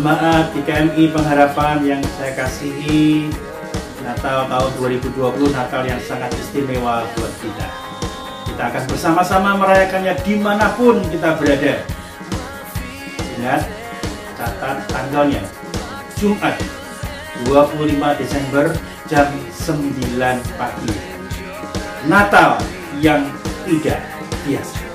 Jemaat GKMI Pengharapan yang saya kasihi, Natal tahun 2020 Natal yang sangat istimewa buat kita. Kita akan bersama-sama merayakannya dimanapun kita berada. Ingat, catat tanggalnya, Jumat 25 Desember jam 9 pagi. Natal yang tidak biasa.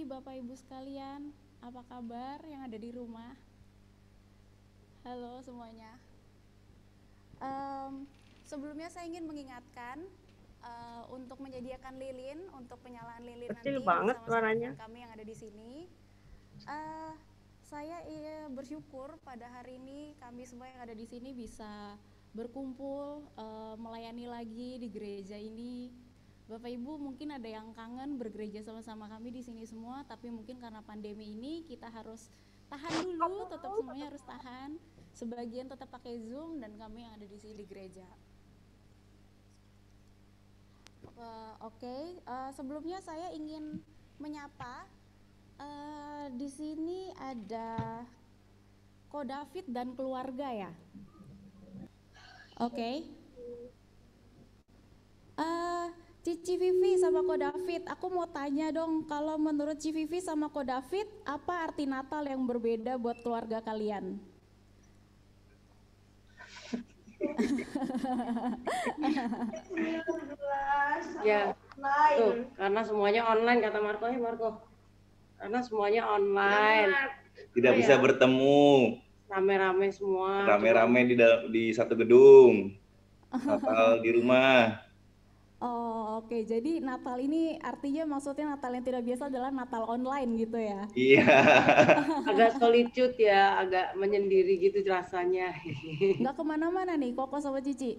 Bapak Ibu sekalian, apa kabar yang ada di rumah? Halo semuanya. Sebelumnya saya ingin mengingatkan untuk menyediakan lilin untuk penyalaan lilin kecil nanti banget bersama suaranya kami yang ada di sini. Saya bersyukur pada hari ini kami semua yang ada di sini bisa berkumpul melayani lagi di gereja ini. Bapak Ibu mungkin ada yang kangen bergereja sama-sama kami di sini semua, tapi mungkin karena pandemi ini kita harus tahan dulu, tetap semuanya harus tahan. Sebagian tetap pakai Zoom dan kami yang ada di sini di gereja. Sebelumnya saya ingin menyapa di sini ada Ko David dan keluarga ya. Cici Vivi sama Ko David, aku mau tanya dong, kalau menurut Cici Vivi sama Ko David, apa arti Natal yang berbeda buat keluarga kalian? ya tuh karena semuanya online kata Marco. Karena semuanya online tidak bisa bertemu rame-rame semua, rame-rame di satu gedung, Natal di rumah. Oh oke, jadi Natal ini artinya maksudnya Natal yang tidak biasa adalah Natal online gitu ya? Iya. Agak solitude ya, agak menyendiri gitu rasanya. Nggak kemana-mana nih Koko sama Cici?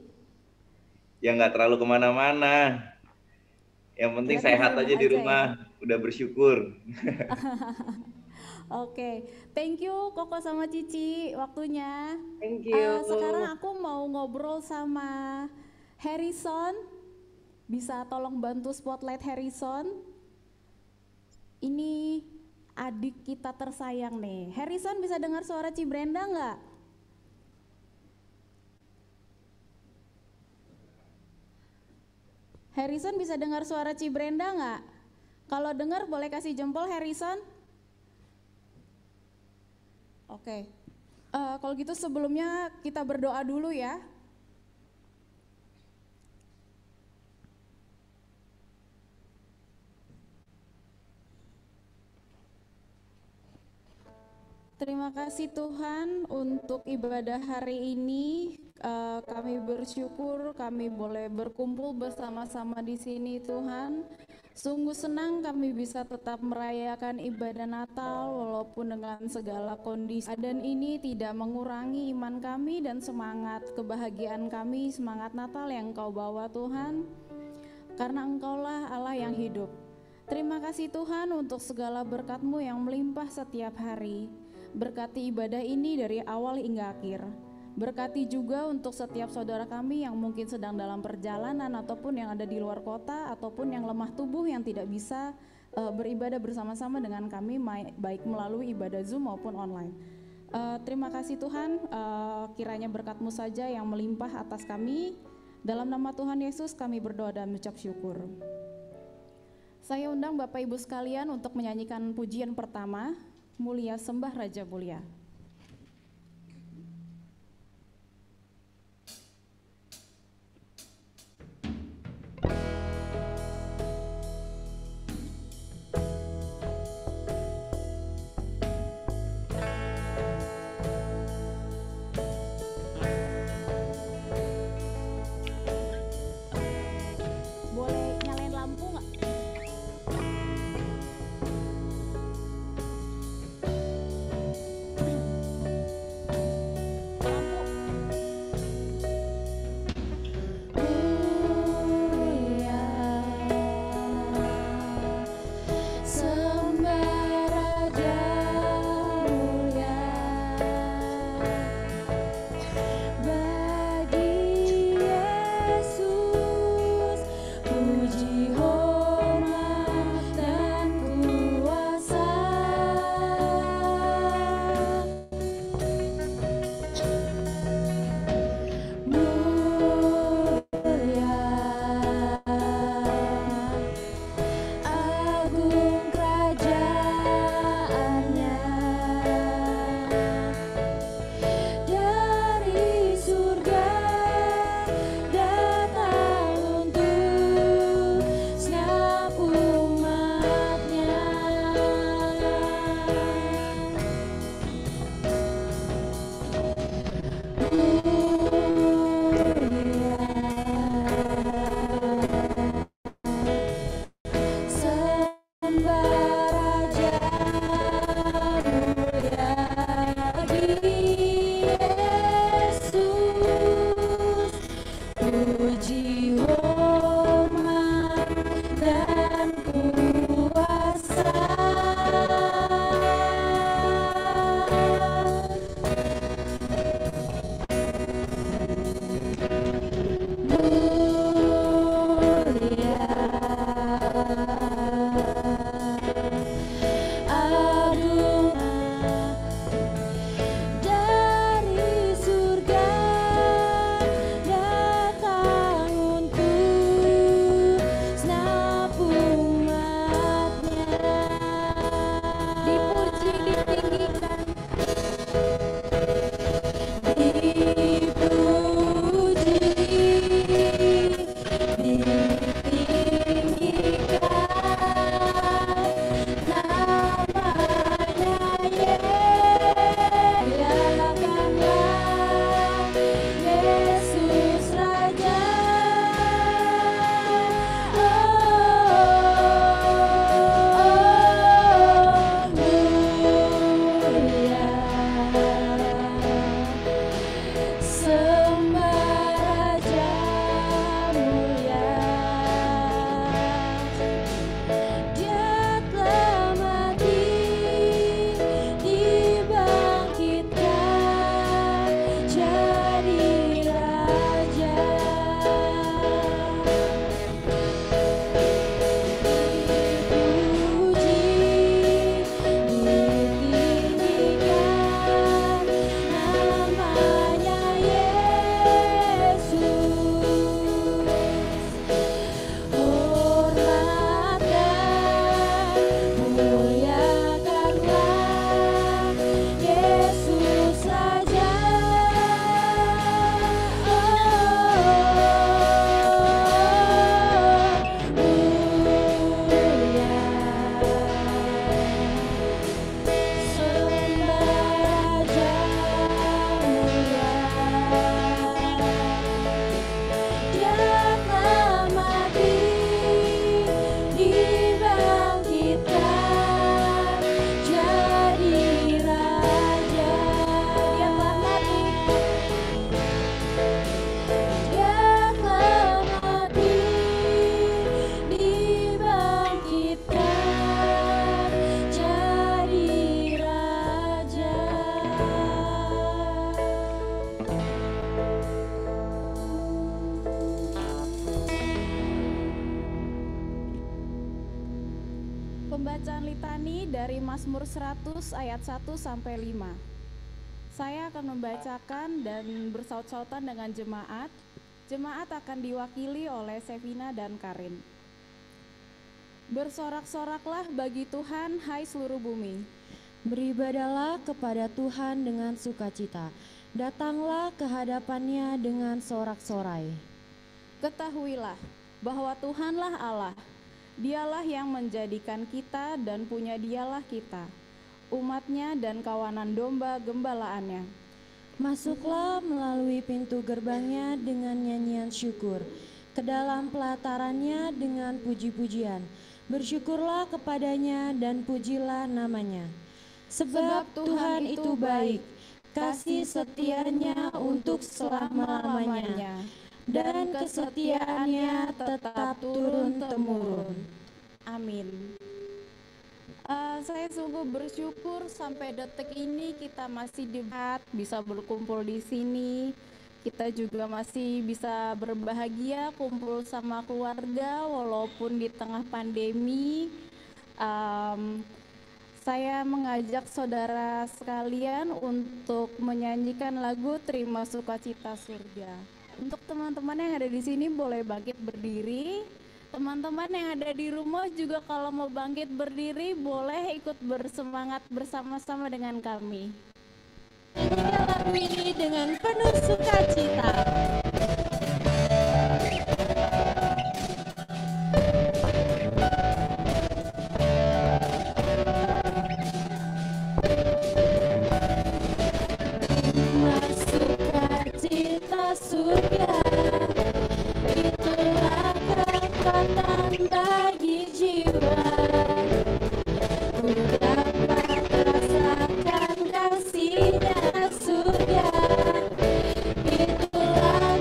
Ya nggak terlalu kemana-mana, yang penting Berarti sehat aja di rumah ya? Udah bersyukur. Oke, thank you Koko sama Cici waktunya. Thank you. Sekarang aku mau ngobrol sama Harrison. Bisa tolong bantu spotlight Harrison. Ini adik kita tersayang nih. Harrison bisa dengar suara Ci Brenda nggak? Harrison bisa dengar suara Ci Brenda nggak? Kalau dengar boleh kasih jempol Harrison. Oke. Kalau gitu sebelumnya kita berdoa dulu ya. Terima kasih Tuhan untuk ibadah hari ini. Kami bersyukur kami boleh berkumpul bersama-sama di sini Tuhan. Sungguh senang kami bisa tetap merayakan ibadah Natal walaupun dengan segala kondisi. Dan ini tidak mengurangi iman kami dan semangat kebahagiaan kami, semangat Natal yang Engkau bawa Tuhan. Karena Engkaulah Allah yang hidup. Terima kasih Tuhan untuk segala berkat-Mu yang melimpah setiap hari. Berkati ibadah ini dari awal hingga akhir. Berkati juga untuk setiap saudara kami yang mungkin sedang dalam perjalanan ataupun yang ada di luar kota ataupun yang lemah tubuh yang tidak bisa beribadah bersama-sama dengan kami baik melalui ibadah Zoom maupun online. Terima kasih Tuhan, kiranya berkat-Mu saja yang melimpah atas kami. Dalam nama Tuhan Yesus kami berdoa dan mengucap syukur. Saya undang Bapak Ibu sekalian untuk menyanyikan pujian pertama, Mulia Sembah Raja Mulia. Pembacaan litani dari Mazmur 100 ayat 1 sampai 5. Saya akan membacakan dan bersaut-sautan dengan jemaat. Jemaat akan diwakili oleh Sevina dan Karin. Bersorak-soraklah bagi Tuhan, hai seluruh bumi. Beribadahlah kepada Tuhan dengan sukacita. Datanglah ke hadapannya dengan sorak-sorai. Ketahuilah bahwa Tuhanlah Allah. Dialah yang menjadikan kita dan punya dialah kita, umatnya dan kawanan domba gembalaannya. Masuklah melalui pintu gerbangnya dengan nyanyian syukur, ke dalam pelatarannya dengan puji-pujian. Bersyukurlah kepadanya dan pujilah namanya. Sebab Tuhan itu baik, kasih setianya untuk selama-lamanya, dan kesetiaannya tetap turun-temurun. Amin. Saya sungguh bersyukur sampai detik ini kita masih dihat, bisa berkumpul di sini. Kita juga masih bisa berbahagia kumpul sama keluarga walaupun di tengah pandemi. Saya mengajak saudara sekalian untuk menyanyikan lagu Terima Sukacita Surga. Untuk teman-teman yang ada di sini boleh bangkit berdiri. Teman-teman yang ada di rumah juga kalau mau bangkit berdiri boleh ikut bersemangat bersama-sama dengan kami. Nyanyikan lagu ini dengan penuh sukacita. Terima sukacita surga, itulah kekuatan bagi jiwa. Ku dapat rasakan kasihnya surga, itulah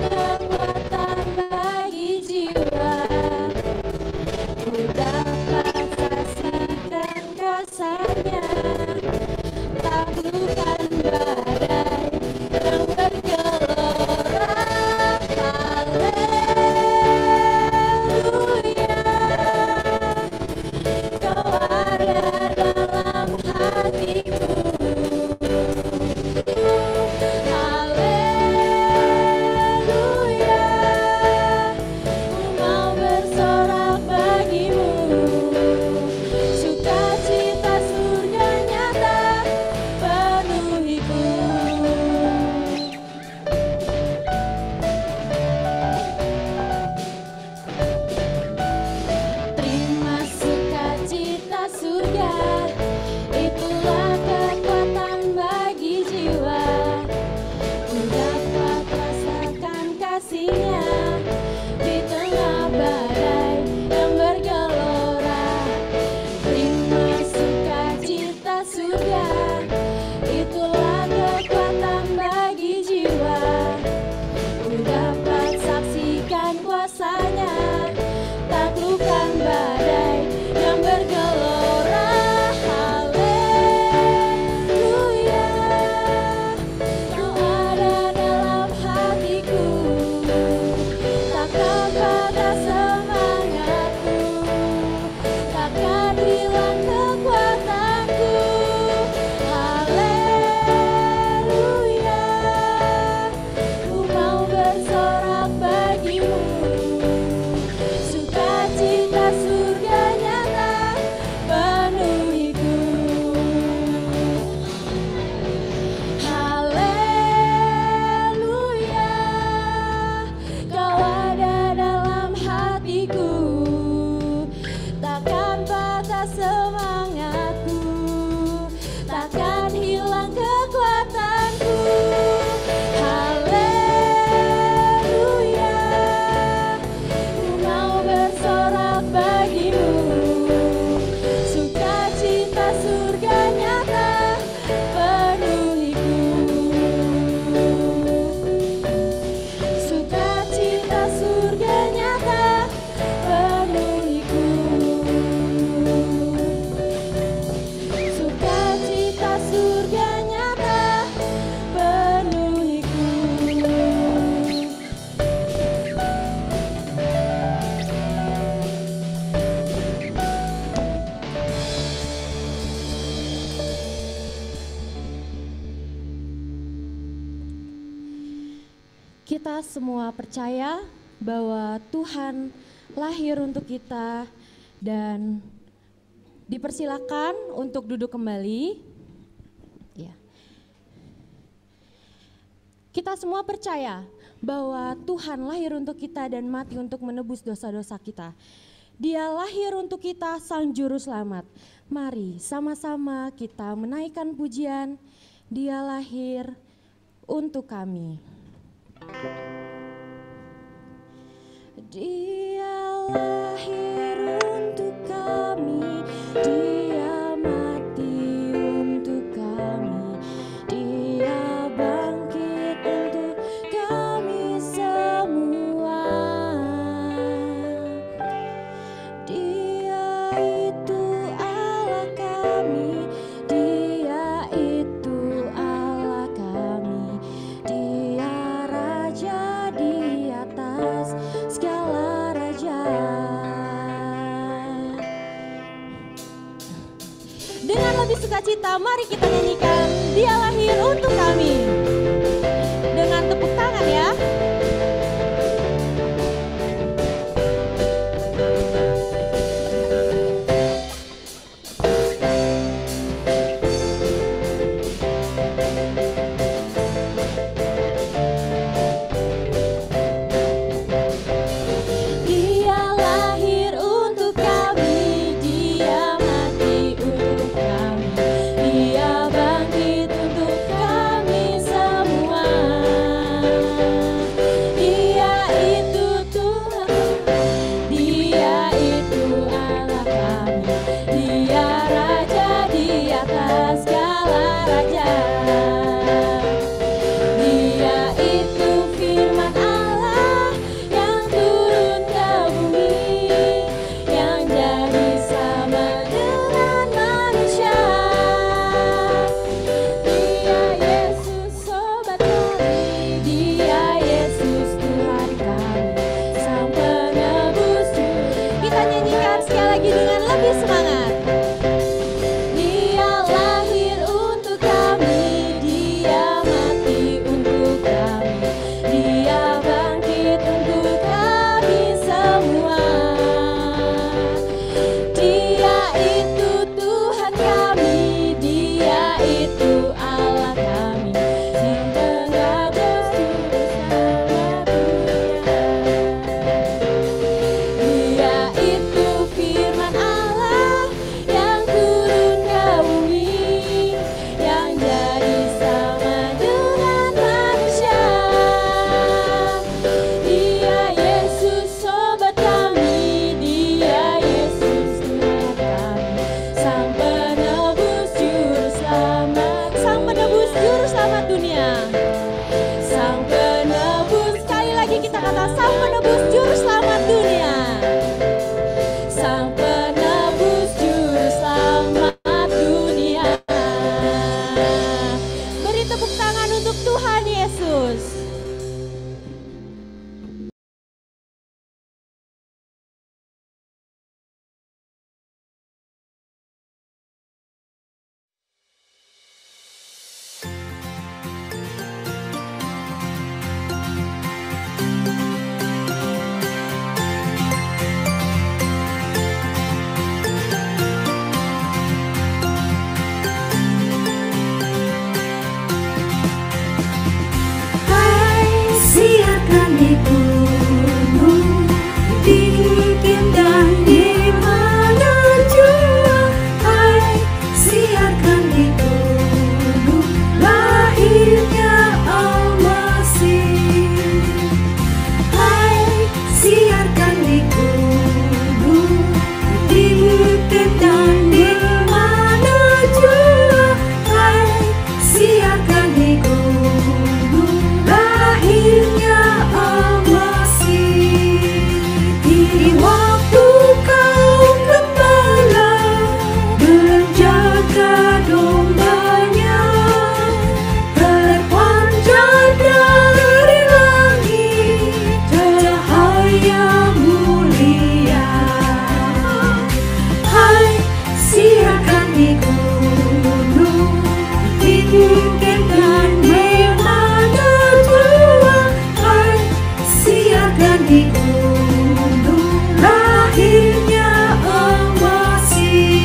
kita semua percaya bahwa Tuhan lahir untuk kita, dan dipersilakan untuk duduk kembali. Ya. Kita semua percaya bahwa Tuhan lahir untuk kita dan mati untuk menebus dosa-dosa kita. Dia lahir untuk kita, Sang Juru Selamat. Mari sama-sama kita menaikkan pujian, Dia lahir untuk kami. Dia lahir untuk kami, Dia mati untuk kami, Dia bangkit untuk kami semua. Dia itu Allah kami, Dia itu Allah kami, Dia Raja di atas segala raja. Dengan lebih sukacita, mari kita nyanyikan Dia lahir untuk kami. Dengan tepuk tangan ya. Dia lahir untuk kami, Dia mati untuk kami, Dia bangkit untuk kami semua. Dia itu Tuhan, Dia itu Allah kami, Dia Raja di atas segala raja. Dia itu firman Allah yang turun ke bumi, yang jadi sama dengan manusia. Dia Yesus sobat kami, Dia Yesus Tuhan kami, Sang Penebus. Kita nyanyikan sekali lagi dengan lebih semangat. Dia lahir untuk kami, Dia mati untuk kami, Dia bangkit untuk kami semua. Dia itu Tuhan kami, Dia itu Allah kami, Sang Penebus bersama dunia. Dia itu firman Allah yang turun ke bumi, yang jadi sama dengan manusia. Dia Yesus sobat kami, Dia Yesus Tuhan kami, Sang Penebus Juru Selamat, Sang Penebus Juru Selamat dunia. Sang Penebus, sekali lagi kita kata Sang Penebus Juru Selamat dunia. Sang Penebus Juru Selamat dunia. Beri tepuk tangan untuk Tuhan Yesus. di gunung lahirnya Al-Masih.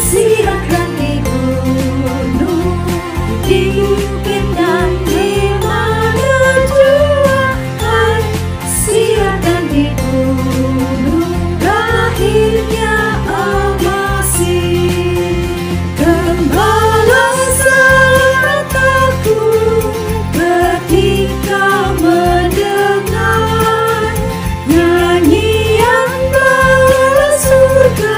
Siarkan di gunung, di bukit dan di mana jua. Hai, siarkan di gunung, lahirnya Al-Masih. Gembala sertaku ketika mendengar nyanyian bala surga.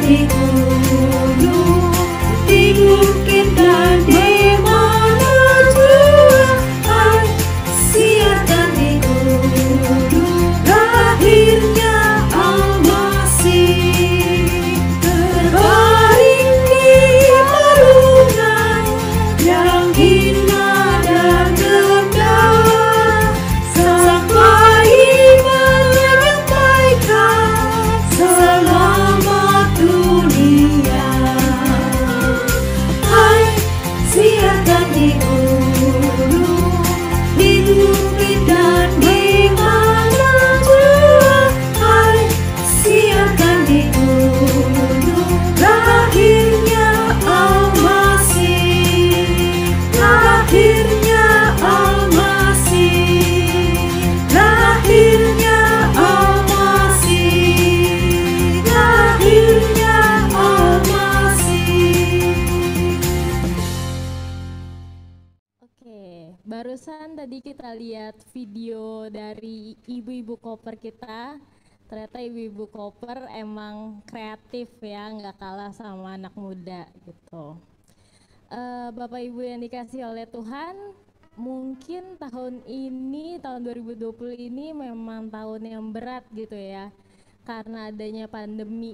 Di gunung, di bukit dan di mana jua. Hai, siarkan di gunung, lahirnya Al-Masih. Terbaring di marungan yang hina dan rendah, sampai menyampaikan selamat dunia. Hai, siarkan di gunung, di bukit dan di mana jua. Hai, siarkan di gunung, lahirnya Al-Masih. Lahirnya Al-Masih. Lahirnya Al-Masih. Lahirnya Al-Masih. Oke, barusan tadi kita lihat video dari ibu-ibu koper kita. Ternyata ibu-ibu koper emang kreatif ya, nggak kalah sama anak muda gitu. Bapak Ibu yang dikasih oleh Tuhan, mungkin tahun ini, tahun 2020 ini memang tahun yang berat gitu ya, karena adanya pandemi.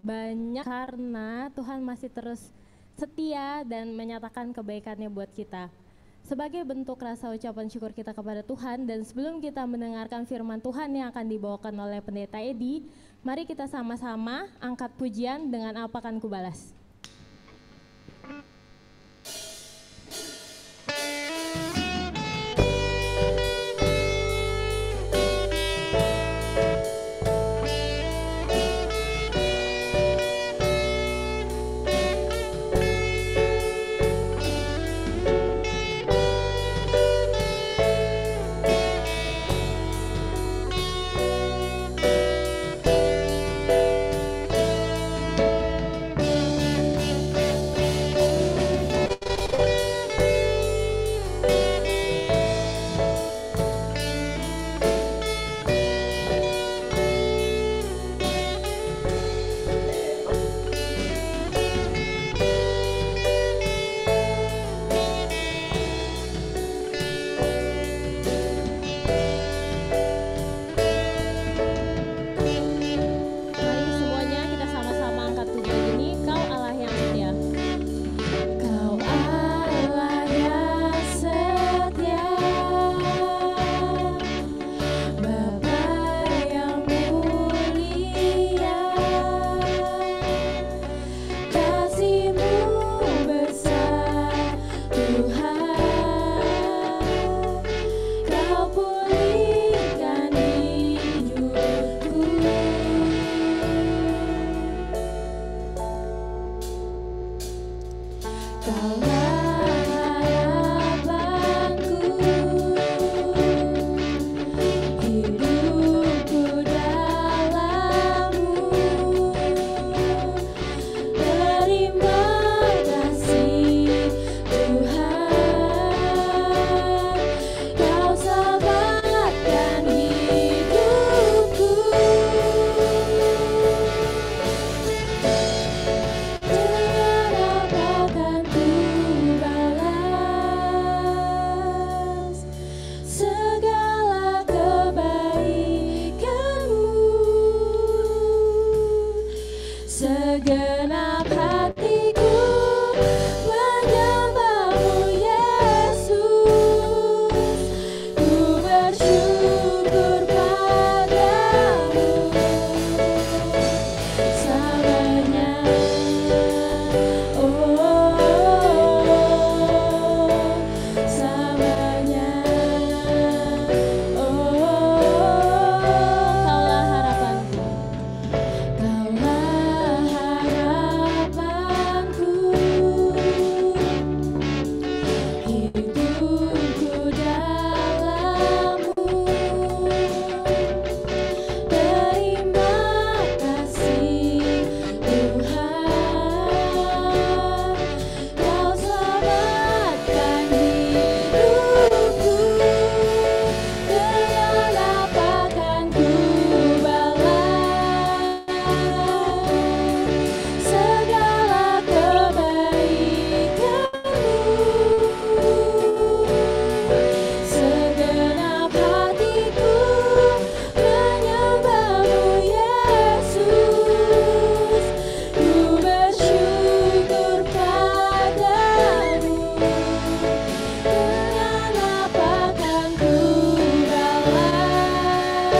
Banyak karena Tuhan masih terus setia dan menyatakan kebaikannya buat kita. Sebagai bentuk rasa ucapan syukur kita kepada Tuhan, dan sebelum kita mendengarkan firman Tuhan yang akan dibawakan oleh Pendeta Edi, mari kita sama-sama angkat pujian dengan Apa Kan Kubalas. Segenap hatiku menyembahmu Yesus, ku bersyukur padamu selamanya. Oh, selamanya. Oh, Kaulah harapanku. Kaulah harapanku, hidupku dalam-Mu. Terima kasih Tuhan, Kau selamatkan hidupku. Dengan apa kan ku balas segala kebaikan-Mu? Segenap hatiku menyembahmu Yesus, ku bersyukur padamu. Dengan apa kan ku balas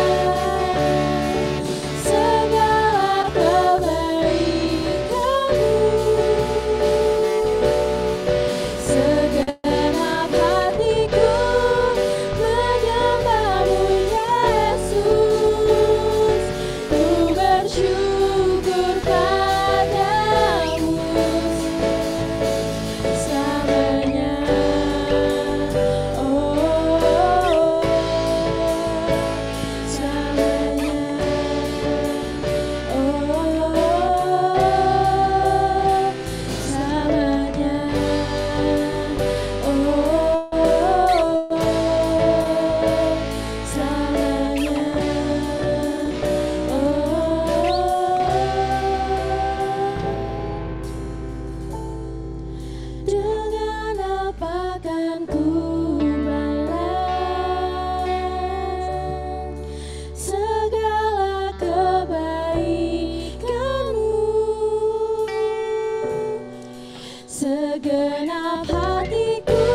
segala kebaikan-Mu? Segenap hatiku menyembahmu Yesus, ku bersyukur padamu selamanya. Oh, selamanya. Oh, selamanya. Dengan apa kan ku balas segala kebaikan-Mu? Segenap hatiku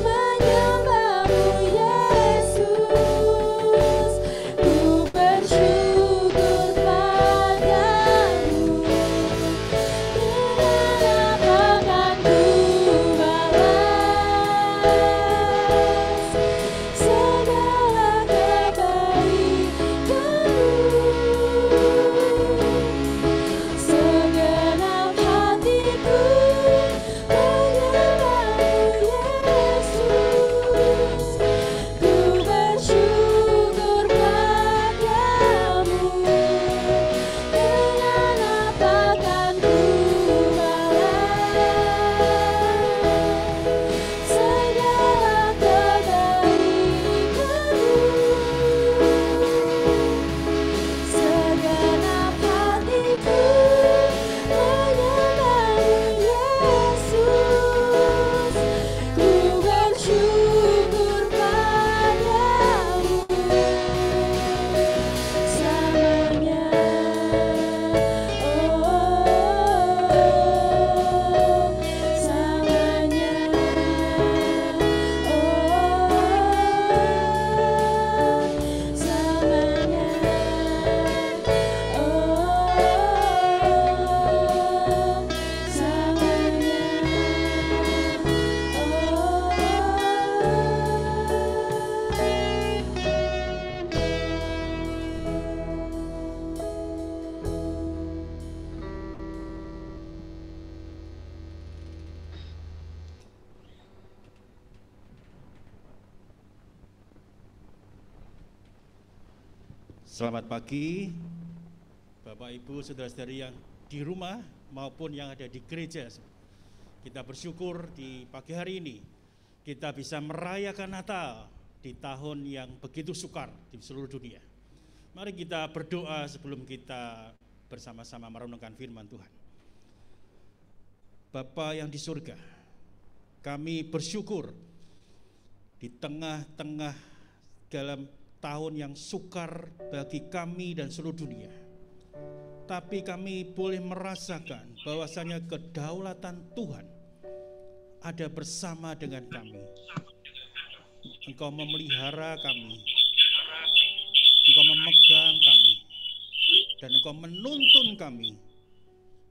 menyembahmu Yesus, ku bersyukur padamu. Dengan apa kan ku balas segala kebaikan-Mu? Segenap hatiku menyembahmu Yesus, ku bersyukur padamu. Dengan apa kan ku balas segala kebaikan-Mu? Segenap hatiku menyembahmu Yesus, ku bersyukur padamu selamanya. Oh, selamanya. Oh, selamanya. Selamat pagi, Bapak Ibu, saudara-saudari yang di rumah maupun yang ada di gereja. Kita bersyukur di pagi hari ini kita bisa merayakan Natal di tahun yang begitu sukar di seluruh dunia. Mari kita berdoa sebelum kita bersama-sama merenungkan firman Tuhan. Bapa yang di surga, kami bersyukur di tengah-tengah dalam tahun yang sukar bagi kami dan seluruh dunia. tapi kami boleh merasakan bahwasanya kedaulatan Tuhan ada bersama dengan kami. Engkau memelihara kami, Engkau memegang kami, dan Engkau menuntun kami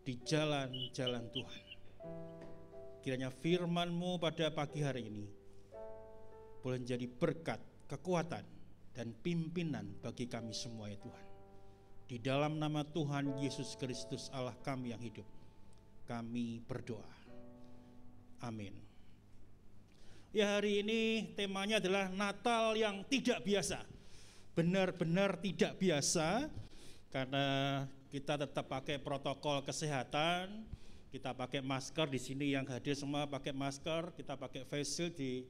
di jalan-jalan Tuhan. Kiranya firman-Mu pada pagi hari ini boleh menjadi berkat, kekuatan, dan pimpinan bagi kami semua ya Tuhan. Di dalam nama Tuhan Yesus Kristus Allah kami yang hidup, kami berdoa. Amin. Ya, hari ini temanya adalah Natal yang tidak biasa. Benar-benar tidak biasa, karena kita tetap pakai protokol kesehatan, kita pakai masker. Di sini yang hadir semua pakai masker, kita pakai face shield di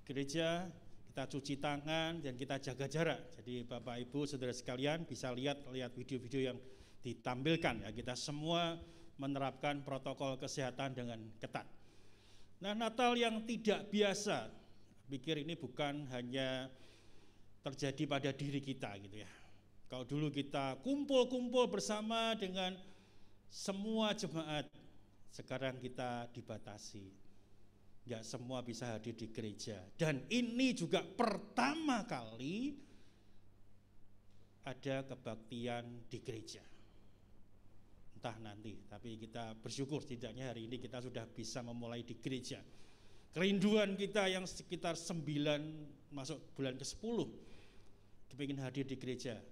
gereja, kita cuci tangan dan kita jaga jarak. Jadi Bapak Ibu Saudara sekalian bisa lihat video-video yang ditampilkan ya, kita semua menerapkan protokol kesehatan dengan ketat. Nah, Natal yang tidak biasa, pikir ini bukan hanya terjadi pada diri kita gitu ya. Kalau dulu kita kumpul-kumpul bersama dengan semua jemaat, sekarang kita dibatasi. Nggak semua bisa hadir di gereja. Dan ini juga pertama kali ada kebaktian di gereja. Entah nanti, tapi kita bersyukur setidaknya hari ini kita sudah bisa memulai di gereja. Kerinduan kita yang sekitar 9 masuk bulan ke-10 kepingin hadir di gereja.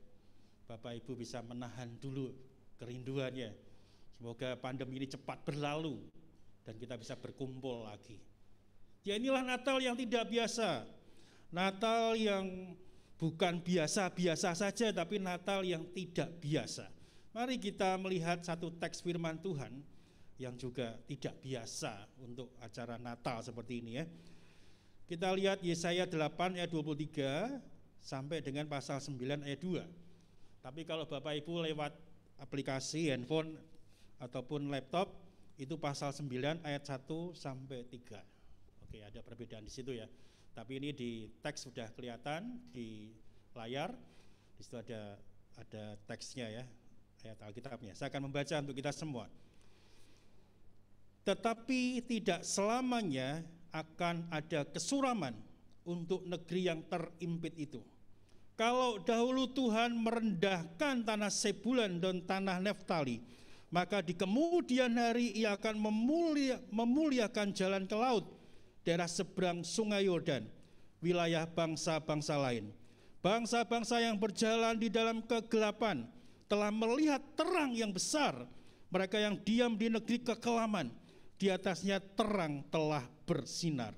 Bapak Ibu bisa menahan dulu kerinduannya. Semoga pandemi ini cepat berlalu dan kita bisa berkumpul lagi. Ya, inilah Natal yang tidak biasa. Natal yang bukan biasa-biasa saja, tapi Natal yang tidak biasa. Mari kita melihat satu teks firman Tuhan yang juga tidak biasa untuk acara Natal seperti ini ya. Kita lihat Yesaya 8 ayat 23 sampai dengan pasal 9 ayat 2. Tapi kalau Bapak Ibu lewat aplikasi handphone ataupun laptop, itu pasal 9 ayat 1 sampai 3. Oke, ada perbedaan di situ ya. Tapi ini di teks sudah kelihatan di layar. Di situ ada teksnya ya, ayat Alkitabnya. Saya akan membaca untuk kita semua. Tetapi tidak selamanya akan ada kesuraman untuk negeri yang terimpit itu. Kalau dahulu Tuhan merendahkan tanah Sebulan dan tanah Neftali, maka di kemudian hari Ia akan memuliakan jalan ke laut, daerah seberang sungai Yordan, wilayah bangsa-bangsa lain. Bangsa-bangsa yang berjalan di dalam kegelapan telah melihat terang yang besar. Mereka yang diam di negeri kekelaman, di atasnya terang telah bersinar.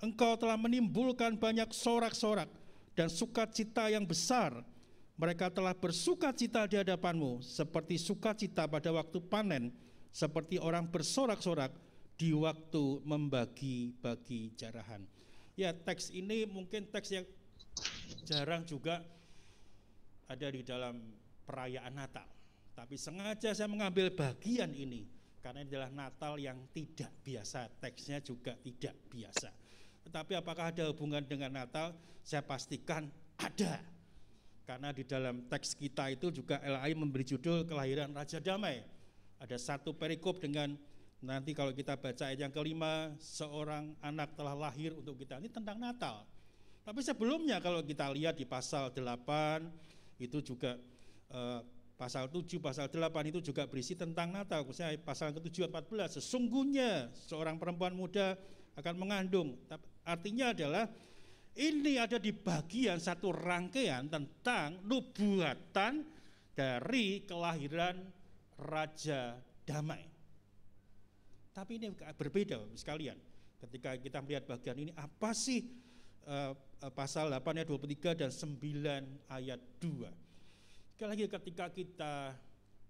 Engkau telah menimbulkan banyak sorak-sorak dan sukacita yang besar. Mereka telah bersukacita di hadapanmu, seperti sukacita pada waktu panen, seperti orang bersorak-sorak di waktu membagi-bagi jarahan. Ya, teks ini mungkin teks yang jarang juga ada di dalam perayaan Natal. Tapi sengaja saya mengambil bagian ini, karena ini adalah Natal yang tidak biasa, teksnya juga tidak biasa. Tetapi apakah ada hubungan dengan Natal? Saya pastikan ada. Karena di dalam teks kita itu juga LAI memberi judul Kelahiran Raja Damai. Ada satu perikop dengan nanti kalau kita baca ayat yang kelima, seorang anak telah lahir untuk kita. Ini tentang Natal. Tapi sebelumnya kalau kita lihat di pasal 8 itu juga pasal 7, pasal 8 itu juga berisi tentang Natal. Khususnya pasal ke-7 14, sesungguhnya seorang perempuan muda akan mengandung. Artinya adalah ini ada di bagian satu rangkaian tentang nubuatan dari kelahiran Raja Damai. Tapi ini berbeda sekalian. Ketika kita melihat bagian ini, apa sih pasal 8 ayat 23 dan 9 ayat 2. Sekali lagi ketika kita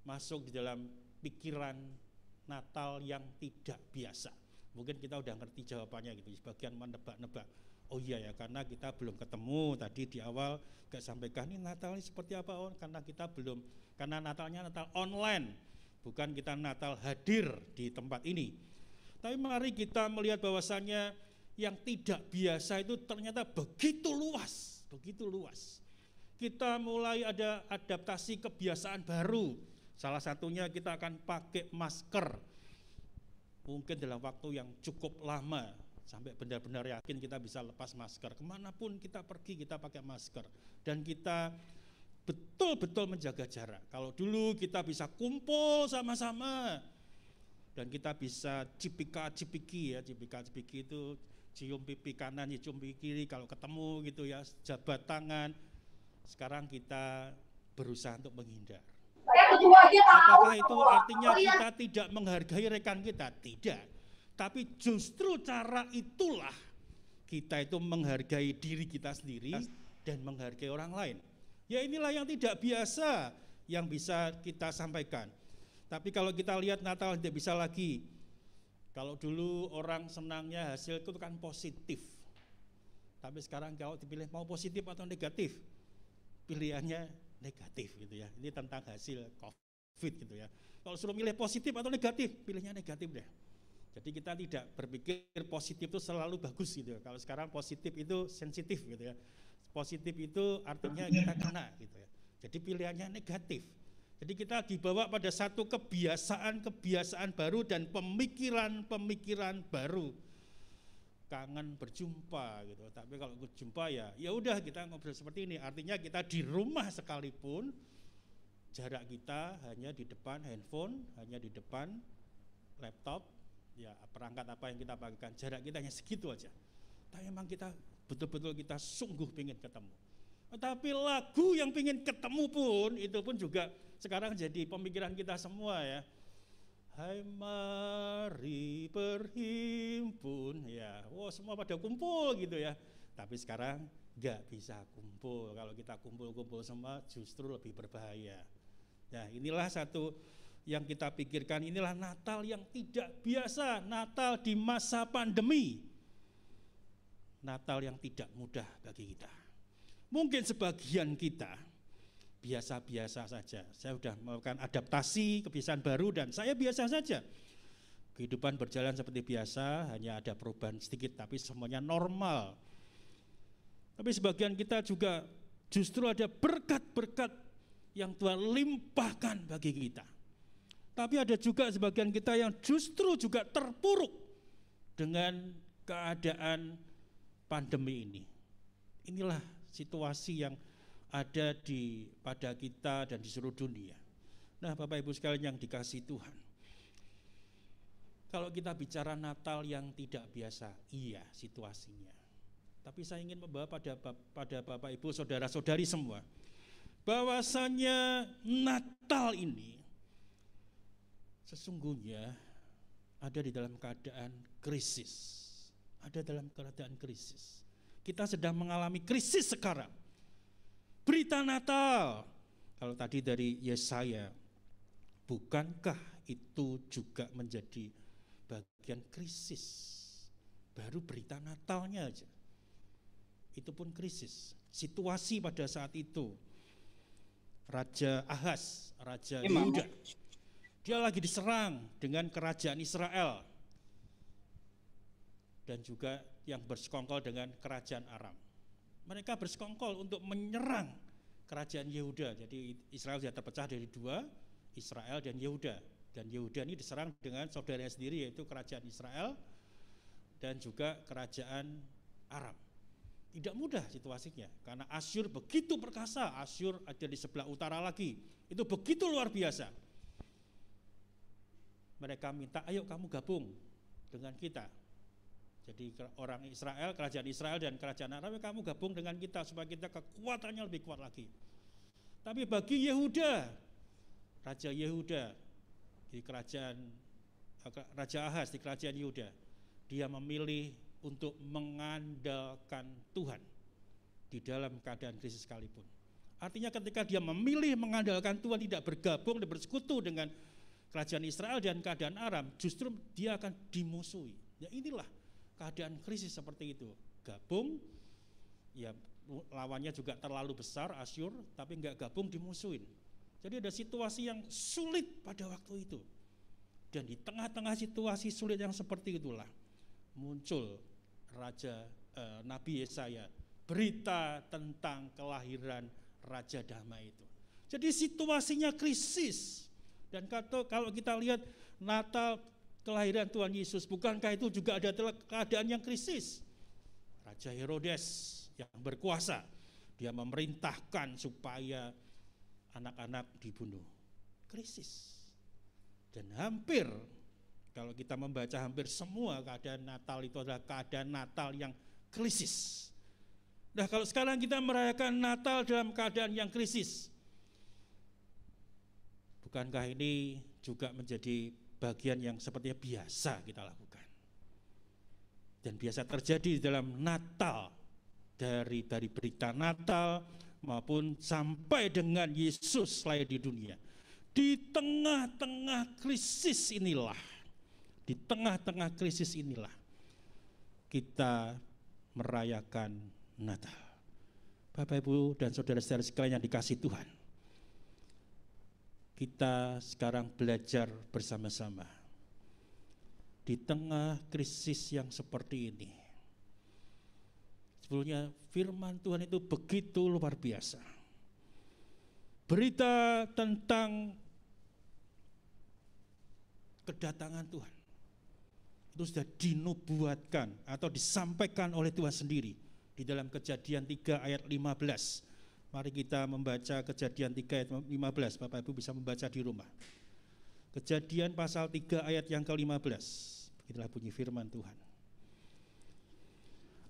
masuk di dalam pikiran Natal yang tidak biasa, mungkin kita udah ngerti jawabannya gitu, sebagian menebak-nebak. Oh iya ya, karena kita belum ketemu tadi di awal gak sampaikan ini Natal ini seperti apa, karena kita belum, karena Natalnya Natal online, bukan kita Natal hadir di tempat ini. Tapi mari kita melihat bahwasannya yang tidak biasa itu ternyata begitu luas, begitu luas. Kita mulai ada adaptasi kebiasaan baru, Salah satunya kita akan pakai masker. Mungkin dalam waktu yang cukup lama, sampai benar-benar yakin kita bisa lepas masker. Kemanapun kita pergi kita pakai masker. Dan kita betul-betul menjaga jarak. Kalau dulu kita bisa kumpul sama-sama, dan kita bisa cipika-cipiki ya, cipika-cipiki itu cium pipi kanan, cium pipi kiri kalau ketemu gitu ya, jabat tangan. Sekarang kita berusaha untuk menghindar. Apakah itu artinya kita tidak menghargai rekan kita? Tidak. Tapi justru cara itulah kita itu menghargai diri kita sendiri dan menghargai orang lain. Ya inilah yang tidak biasa yang bisa kita sampaikan. Tapi kalau kita lihat Natal tidak bisa lagi. Kalau dulu orang senangnya hasil itu kan positif. Tapi sekarang kalau dipilih mau positif atau negatif, pilihannya negatif gitu ya. Ini tentang hasil COVID gitu ya. Kalau suruh milih positif atau negatif, pilihnya negatif deh. Jadi kita tidak berpikir positif itu selalu bagus gitu ya. Kalau sekarang positif itu sensitif gitu ya. Positif itu artinya kita kena gitu ya. Jadi pilihannya negatif. Jadi kita dibawa pada satu kebiasaan baru dan pemikiran baru. Kangen berjumpa gitu. Tapi kalau berjumpa ya udah kita ngobrol seperti ini. Artinya kita di rumah sekalipun jarak kita hanya di depan handphone, hanya di depan laptop, ya perangkat apa yang kita pakaikan, jarak kita hanya segitu aja. Tapi memang kita betul-betul kita sungguh pengen ketemu. Tapi lagu yang pengen ketemu pun itu pun juga sekarang jadi pemikiran kita semua ya. Hai mari berhimpun ya. Wah semua pada kumpul gitu ya. Tapi sekarang nggak bisa kumpul. Kalau kita kumpul-kumpul semua justru lebih berbahaya. Nah inilah satu yang kita pikirkan, inilah Natal yang tidak biasa, Natal di masa pandemi. Natal yang tidak mudah bagi kita. Mungkin sebagian kita biasa-biasa saja. Saya sudah melakukan adaptasi kebiasaan baru dan saya biasa saja. Kehidupan berjalan seperti biasa, hanya ada perubahan sedikit tapi semuanya normal. Tapi sebagian kita juga justru ada berkat-berkat yang Tuhan limpahkan bagi kita. Tapi ada juga sebagian kita yang justru juga terpuruk dengan keadaan pandemi ini. Inilah situasi yang ada pada kita dan di seluruh dunia. Nah Bapak Ibu sekalian yang dikasihi Tuhan, kalau kita bicara Natal yang tidak biasa, iya situasinya. Tapi saya ingin membawa pada Bapak Ibu saudara-saudari semua, bahwasanya Natal ini sesungguhnya ada di dalam keadaan krisis. Ada dalam keadaan krisis. Kita sedang mengalami krisis sekarang. Berita Natal, kalau tadi dari Yesaya, bukankah itu juga menjadi bagian krisis? Baru berita Natalnya aja, itu pun krisis. Situasi pada saat itu, Raja Ahaz, Raja Yehuda, dia lagi diserang dengan kerajaan Israel dan juga yang bersekongkol dengan kerajaan Aram. Mereka bersekongkol untuk menyerang kerajaan Yehuda. Jadi Israel sudah terpecah dari dua, Israel dan Yehuda. Dan Yehuda ini diserang dengan saudaranya sendiri, yaitu kerajaan Israel dan juga kerajaan Aram. Tidak mudah situasinya, karena Asyur begitu perkasa. Asyur ada di sebelah utara lagi, itu begitu luar biasa. Mereka minta, ayo kamu gabung dengan kita. Jadi orang Israel, kerajaan Israel dan kerajaan Arab, kamu gabung dengan kita supaya kita kekuatannya lebih kuat lagi. Tapi bagi Yehuda, Raja Yehuda di kerajaan Raja Ahaz di kerajaan Yehuda, dia memilih untuk mengandalkan Tuhan di dalam keadaan krisis sekalipun. Artinya ketika dia memilih mengandalkan Tuhan, tidak bergabung dan bersekutu dengan kerajaan Israel dan keadaan Aram, justru dia akan dimusuhi. Ya inilah keadaan krisis seperti itu. Gabung, ya lawannya juga terlalu besar Asyur, tapi enggak gabung dimusuhin. Jadi ada situasi yang sulit pada waktu itu. Dan di tengah-tengah situasi sulit yang seperti itulah muncul Nabi Yesaya, berita tentang kelahiran Raja Damai itu. Jadi situasinya krisis. Dan kalau kita lihat Natal kelahiran Tuhan Yesus, bukankah itu juga ada keadaan yang krisis? Raja Herodes yang berkuasa, dia memerintahkan supaya anak-anak dibunuh. Krisis. Dan hampir, kalau kita membaca hampir semua keadaan Natal itu adalah keadaan Natal yang krisis. Nah, kalau sekarang kita merayakan Natal dalam keadaan yang krisis, bukankah ini juga menjadi bagian yang sepertinya biasa kita lakukan? Dan biasa terjadi di dalam Natal, dari berita Natal maupun sampai dengan Yesus lahir di dunia. Di tengah-tengah krisis inilah, kita merayakan Natal. Bapak, Ibu, dan saudara-saudara sekalian yang dikasihi Tuhan, kita sekarang belajar bersama-sama di tengah krisis yang seperti ini. Sebetulnya firman Tuhan itu begitu luar biasa. Berita tentang kedatangan Tuhan itu sudah dinubuatkan atau disampaikan oleh Tuhan sendiri di dalam Kejadian 3 ayat 15. Mari kita membaca Kejadian 3 ayat 15. Bapak Ibu bisa membaca di rumah. Kejadian pasal 3 ayat yang ke-15. Begitulah bunyi firman Tuhan.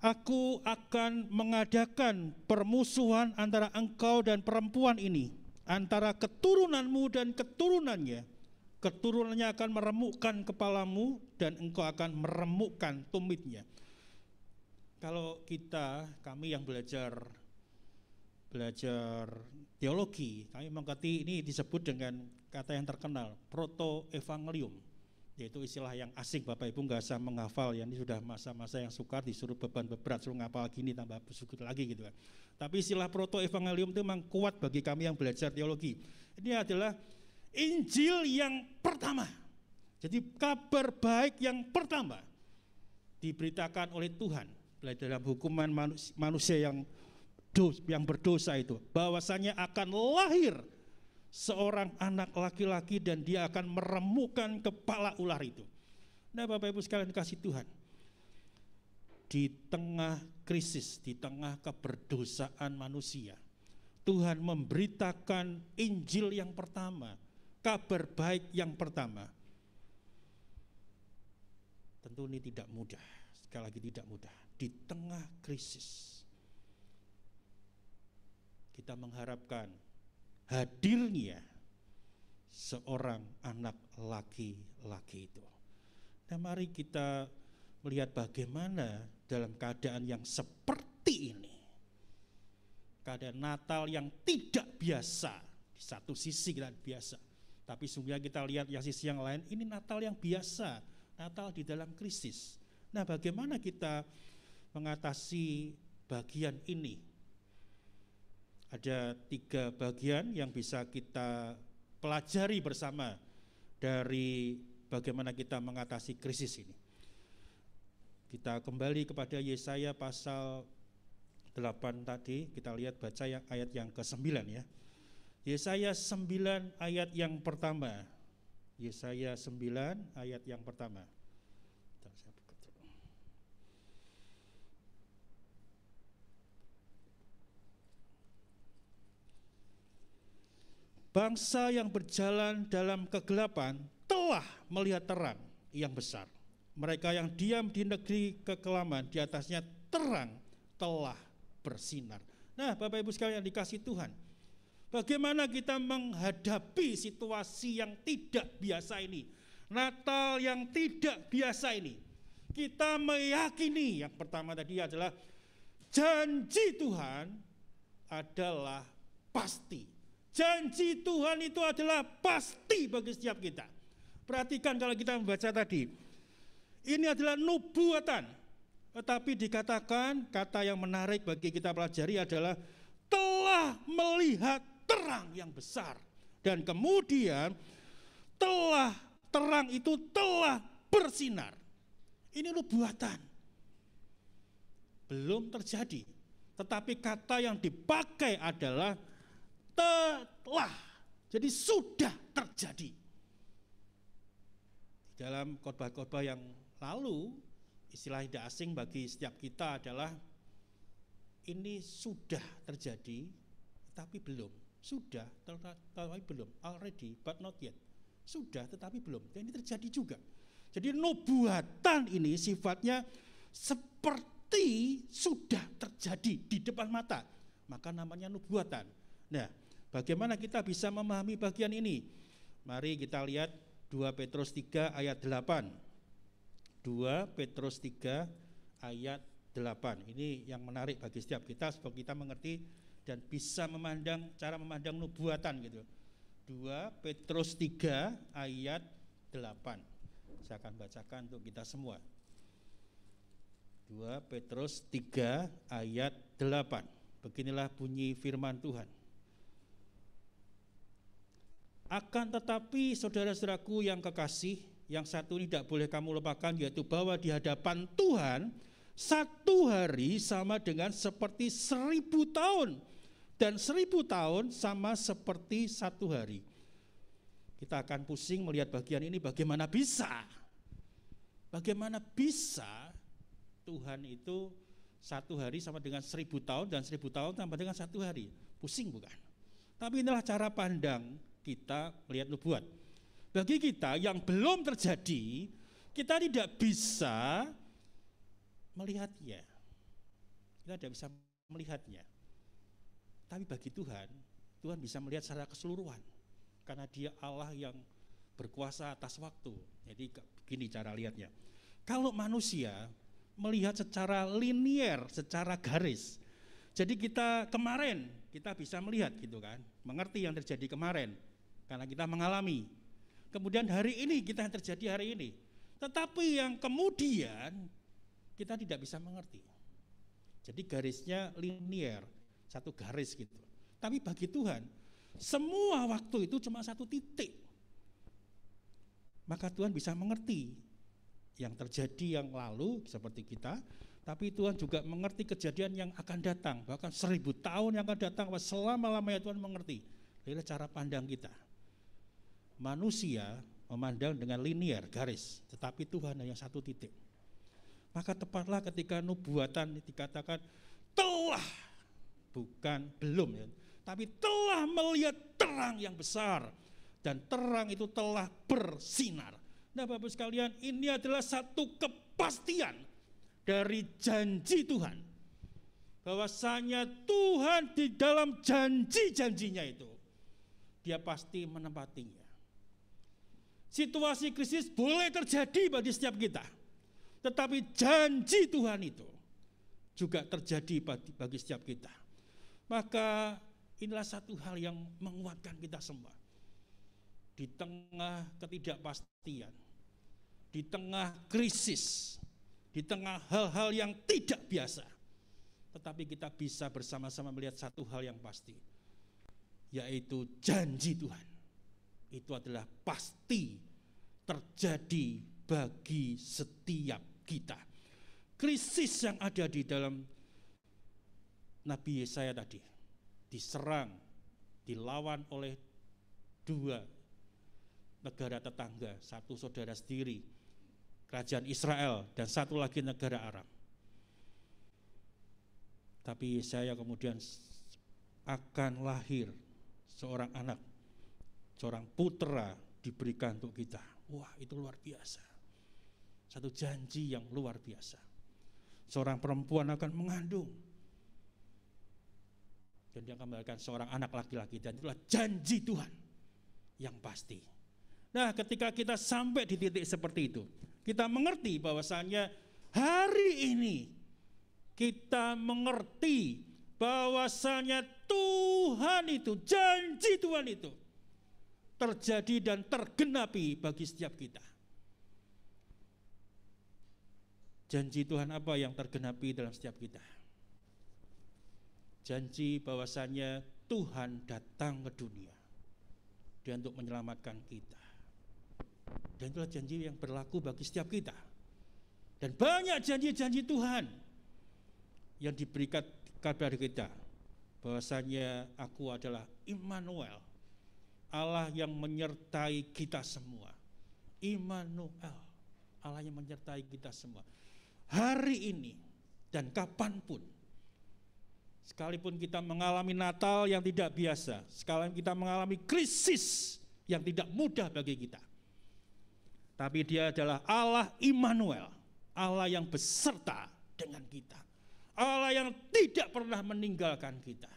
Aku akan mengadakan permusuhan antara engkau dan perempuan ini, antara keturunanmu dan keturunannya. Keturunannya akan meremukkan kepalamu dan engkau akan meremukkan tumitnya. Kalau kami yang belajar teologi, kami mengerti ini disebut dengan kata yang terkenal, proto-evangelium, yaitu istilah yang asing. Bapak Ibu nggak usah menghafal, ya, ini sudah masa-masa yang sukar, disuruh beban berat, suruh ngapal gini tambah bersyukur lagi gitu kan. Tapi istilah proto-evangelium itu memang kuat bagi kami yang belajar teologi. Ini adalah Injil yang pertama. Jadi kabar baik yang pertama diberitakan oleh Tuhan dalam hukuman manusia yang berdosa itu, bahwasanya akan lahir seorang anak laki-laki dan dia akan meremukkan kepala ular itu. Nah, Bapak Ibu sekalian dikasihi Tuhan, di tengah krisis, di tengah keberdosaan manusia, Tuhan memberitakan Injil yang pertama, kabar baik yang pertama. Tentu ini tidak mudah, sekali lagi tidak mudah. Di tengah krisis, kita mengharapkan hadirnya seorang anak laki-laki itu. Nah, mari kita melihat bagaimana dalam keadaan yang seperti ini, keadaan Natal yang tidak biasa. Di satu sisi kita biasa, tapi sungguhnya kita lihat yang sisi yang lain, ini Natal yang biasa, Natal di dalam krisis. Nah, bagaimana kita mengatasi bagian ini? Ada 3 bagian yang bisa kita pelajari bersama dari bagaimana kita mengatasi krisis ini. Kita kembali kepada Yesaya pasal 8 tadi, kita lihat baca ayat yang ke-9 ya. Yesaya 9 ayat yang pertama. Yesaya 9 ayat yang pertama. Bangsa yang berjalan dalam kegelapan telah melihat terang yang besar. Mereka yang diam di negeri kekelaman, di atasnya terang telah bersinar. Nah, Bapak Ibu sekalian yang dikasihi Tuhan, bagaimana kita menghadapi situasi yang tidak biasa ini, Natal yang tidak biasa ini? Kita meyakini yang pertama tadi adalah janji Tuhan adalah pasti. Janji Tuhan itu adalah pasti bagi setiap kita. Perhatikan kalau kita membaca tadi, ini adalah nubuatan. Tetapi dikatakan, kata yang menarik bagi kita pelajari adalah telah melihat terang yang besar. Dan kemudian terang itu telah bersinar. Ini nubuatan. Belum terjadi. Tetapi kata yang dipakai adalah telah, jadi sudah terjadi. dalam khotbah-khotbah yang lalu, istilah tidak asing bagi setiap kita adalah ini sudah terjadi tapi belum. Sudah tetapi belum. Already but not yet. Sudah tetapi belum. Dan ini terjadi juga. Jadi nubuatan ini sifatnya seperti sudah terjadi di depan mata. Maka namanya nubuatan. Nah, bagaimana kita bisa memahami bagian ini? Mari kita lihat 2 Petrus 3 ayat 8. 2 Petrus 3 ayat 8. Ini yang menarik bagi setiap kita supaya kita mengerti dan bisa memandang cara memandang nubuatan gitu. 2 Petrus 3 ayat 8. Saya akan bacakan untuk kita semua. 2 Petrus 3 ayat 8. Beginilah bunyi firman Tuhan. Akan tetapi saudara-saudaraku yang kekasih, yang satu ini tidak boleh kamu lupakan, yaitu bahwa di hadapan Tuhan 1 hari sama dengan seperti 1000 tahun, dan 1000 tahun sama seperti 1 hari. Kita akan pusing melihat bagian ini, bagaimana bisa Tuhan itu 1 hari sama dengan 1000 tahun dan 1000 tahun sama dengan 1 hari. Pusing bukan? Tapi inilah cara pandang kita melihat nubuat. Bagi kita yang belum terjadi, kita tidak bisa melihatnya. Kita tidak bisa melihatnya. Tapi bagi Tuhan, Tuhan bisa melihat secara keseluruhan. Karena Dia Allah yang berkuasa atas waktu. Jadi begini cara lihatnya. Kalau manusia melihat secara linier, secara garis. Jadi kita kemarin, kita bisa melihat gitu kan. Mengerti yang terjadi kemarin. Karena kita mengalami. Kemudian hari ini kita yang terjadi hari ini. Tetapi yang kemudian kita tidak bisa mengerti. Jadi garisnya linier, satu garis gitu. Tapi bagi Tuhan, semua waktu itu cuma satu titik. Maka Tuhan bisa mengerti yang terjadi yang lalu seperti kita, tapi Tuhan juga mengerti kejadian yang akan datang. Bahkan 1000 tahun yang akan datang, selama-lamanya Tuhan mengerti. Inilah cara pandang kita. Manusia memandang dengan linier, garis, tetapi Tuhan hanya satu titik. Maka tepatlah ketika nubuatan dikatakan telah, bukan belum ya, tapi telah melihat terang yang besar, dan terang itu telah bersinar. Nah Bapak sekalian, ini adalah satu kepastian dari janji Tuhan, bahwasanya Tuhan di dalam janji-janjinya itu Dia pasti menepatinya. Situasi krisis boleh terjadi bagi setiap kita, tetapi janji Tuhan itu juga terjadi bagi setiap kita. Maka inilah satu hal yang menguatkan kita semua. Di tengah ketidakpastian, di tengah krisis, di tengah hal-hal yang tidak biasa, tetapi kita bisa bersama-sama melihat satu hal yang pasti, yaitu janji Tuhan. Itu adalah pasti terjadi bagi setiap kita. Krisis yang ada di dalam Nabi Yesaya tadi, diserang, dilawan oleh 2 negara tetangga, satu saudara sendiri, kerajaan Israel, dan satu lagi negara Arab. Tapi Yesaya kemudian akan lahir seorang anak, seorang putra diberikan untuk kita. Wah, itu luar biasa. Satu janji yang luar biasa. Seorang perempuan akan mengandung, dan dia akan melahirkan seorang anak laki-laki, dan itulah janji Tuhan yang pasti. Nah, ketika kita sampai di titik seperti itu, kita mengerti bahwasanya hari ini kita mengerti bahwasanya Tuhan itu, janji Tuhan itu terjadi dan tergenapi bagi setiap kita. Janji Tuhan apa yang tergenapi dalam setiap kita? Janji bahwasanya Tuhan datang ke dunia dan untuk menyelamatkan kita. Dan itulah janji yang berlaku bagi setiap kita. Dan banyak janji-janji Tuhan yang diberikan kepada kita, bahwasanya aku adalah Immanuel, Allah yang menyertai kita semua, Immanuel, Allah yang menyertai kita semua. Hari ini dan kapanpun, sekalipun kita mengalami Natal yang tidak biasa, sekalipun kita mengalami krisis yang tidak mudah bagi kita, tapi Dia adalah Allah Immanuel, Allah yang beserta dengan kita, Allah yang tidak pernah meninggalkan kita.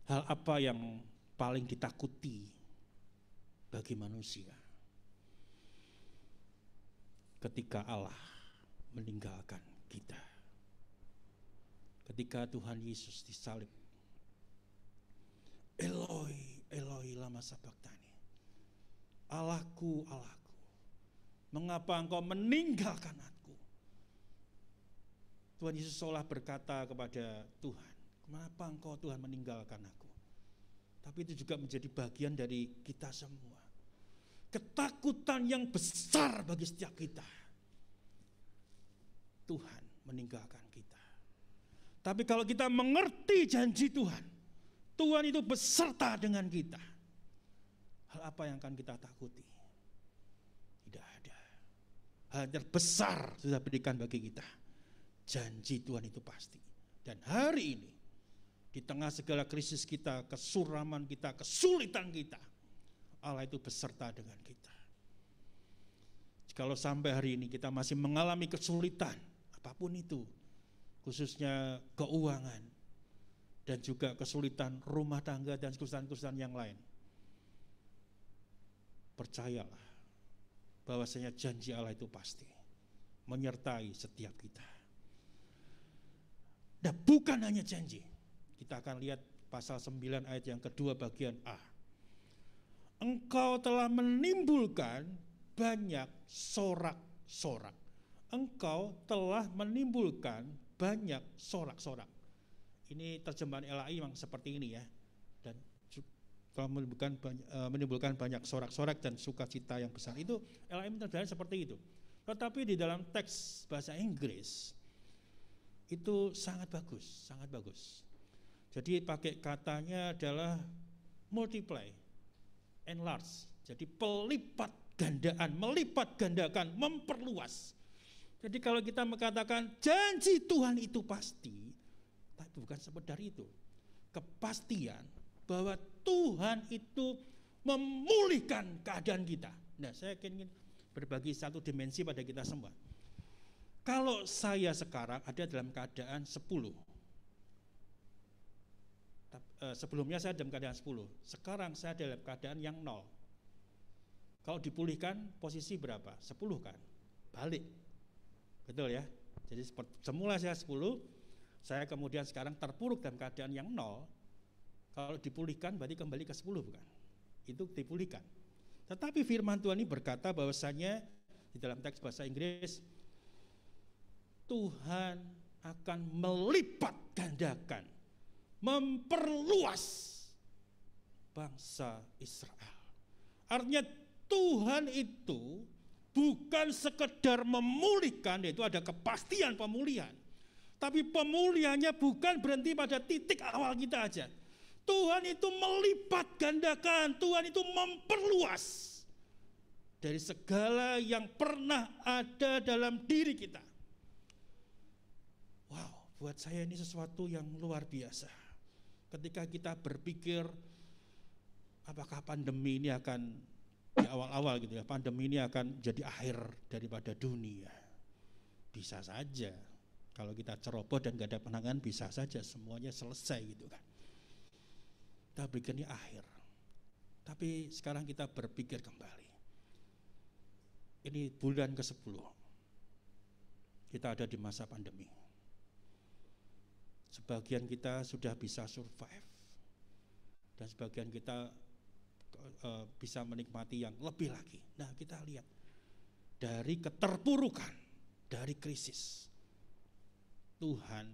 Hal apa yang paling ditakuti bagi manusia ketika Allah meninggalkan kita? Ketika Tuhan Yesus disalib, Eloi, Eloi lama sabachthani, Allahku, Allahku, mengapa engkau meninggalkan aku? Tuhan Yesus seolah berkata kepada Tuhan, kenapa engkau Tuhan meninggalkan aku? Tapi itu juga menjadi bagian dari kita semua. Ketakutan yang besar bagi setiap kita. Tuhan meninggalkan kita. Tapi kalau kita mengerti janji Tuhan, Tuhan itu beserta dengan kita. Hal apa yang akan kita takuti? Tidak ada. Hal terbesar sudah berikan bagi kita. Janji Tuhan itu pasti. Dan hari ini, di tengah segala krisis kita, kesuraman kita, kesulitan kita, Allah itu beserta dengan kita. Kalau sampai hari ini kita masih mengalami kesulitan, apapun itu, khususnya keuangan, dan juga kesulitan rumah tangga dan kesulitan-kesulitan yang lain, percayalah bahwasanya janji Allah itu pasti menyertai setiap kita. Dan bukan hanya janji, kita akan lihat pasal 9 ayat yang kedua bagian A. Engkau telah menimbulkan banyak sorak-sorak. Engkau telah menimbulkan banyak sorak-sorak. Ini terjemahan LAI memang seperti ini ya. Dan telah menimbulkan banyak sorak-sorak dan sukacita yang besar. Itu LAI terjemahan seperti itu. Tetapi di dalam teks bahasa Inggris itu sangat bagus, sangat bagus. Jadi pakai katanya adalah multiply, enlarge. Jadi pelipat gandaan, melipat gandakan, memperluas. Jadi kalau kita mengatakan janji Tuhan itu pasti, tapi bukan sekedar itu. Kepastian bahwa Tuhan itu memulihkan keadaan kita. Nah, saya ingin berbagi satu dimensi pada kita semua. Kalau saya sekarang ada dalam keadaan 10, sebelumnya saya dalam keadaan 10, sekarang saya dalam keadaan yang 0. Kalau dipulihkan posisi berapa? 10 kan? Balik. Betul ya? Jadi semula saya 10, saya kemudian sekarang terpuruk dalam keadaan yang 0. Kalau dipulihkan berarti kembali ke 10 bukan? Itu dipulihkan. Tetapi firman Tuhan ini berkata bahwasanya di dalam teks bahasa Inggris, Tuhan akan melipat gandakan, memperluas bangsa Israel. Artinya Tuhan itu bukan sekedar memulihkan, yaitu ada kepastian pemulihan. Tapi pemulihannya bukan berhenti pada titik awal kita aja. Tuhan itu melipat gandakan, Tuhan itu memperluas dari segala yang pernah ada dalam diri kita. Wow, buat saya ini sesuatu yang luar biasa. Ketika kita berpikir apakah pandemi ini akan di awal-awal gitu ya, pandemi ini akan jadi akhir daripada dunia. Bisa saja. Kalau kita ceroboh dan gak ada penanganan bisa saja semuanya selesai gitu kan. Kita pikirnya akhir. Tapi sekarang kita berpikir kembali. Ini bulan ke-10. Kita ada di masa pandemi. Sebagian kita sudah bisa survive. Dan sebagian kita bisa menikmati yang lebih lagi. Nah, kita lihat dari keterpurukan, dari krisis, Tuhan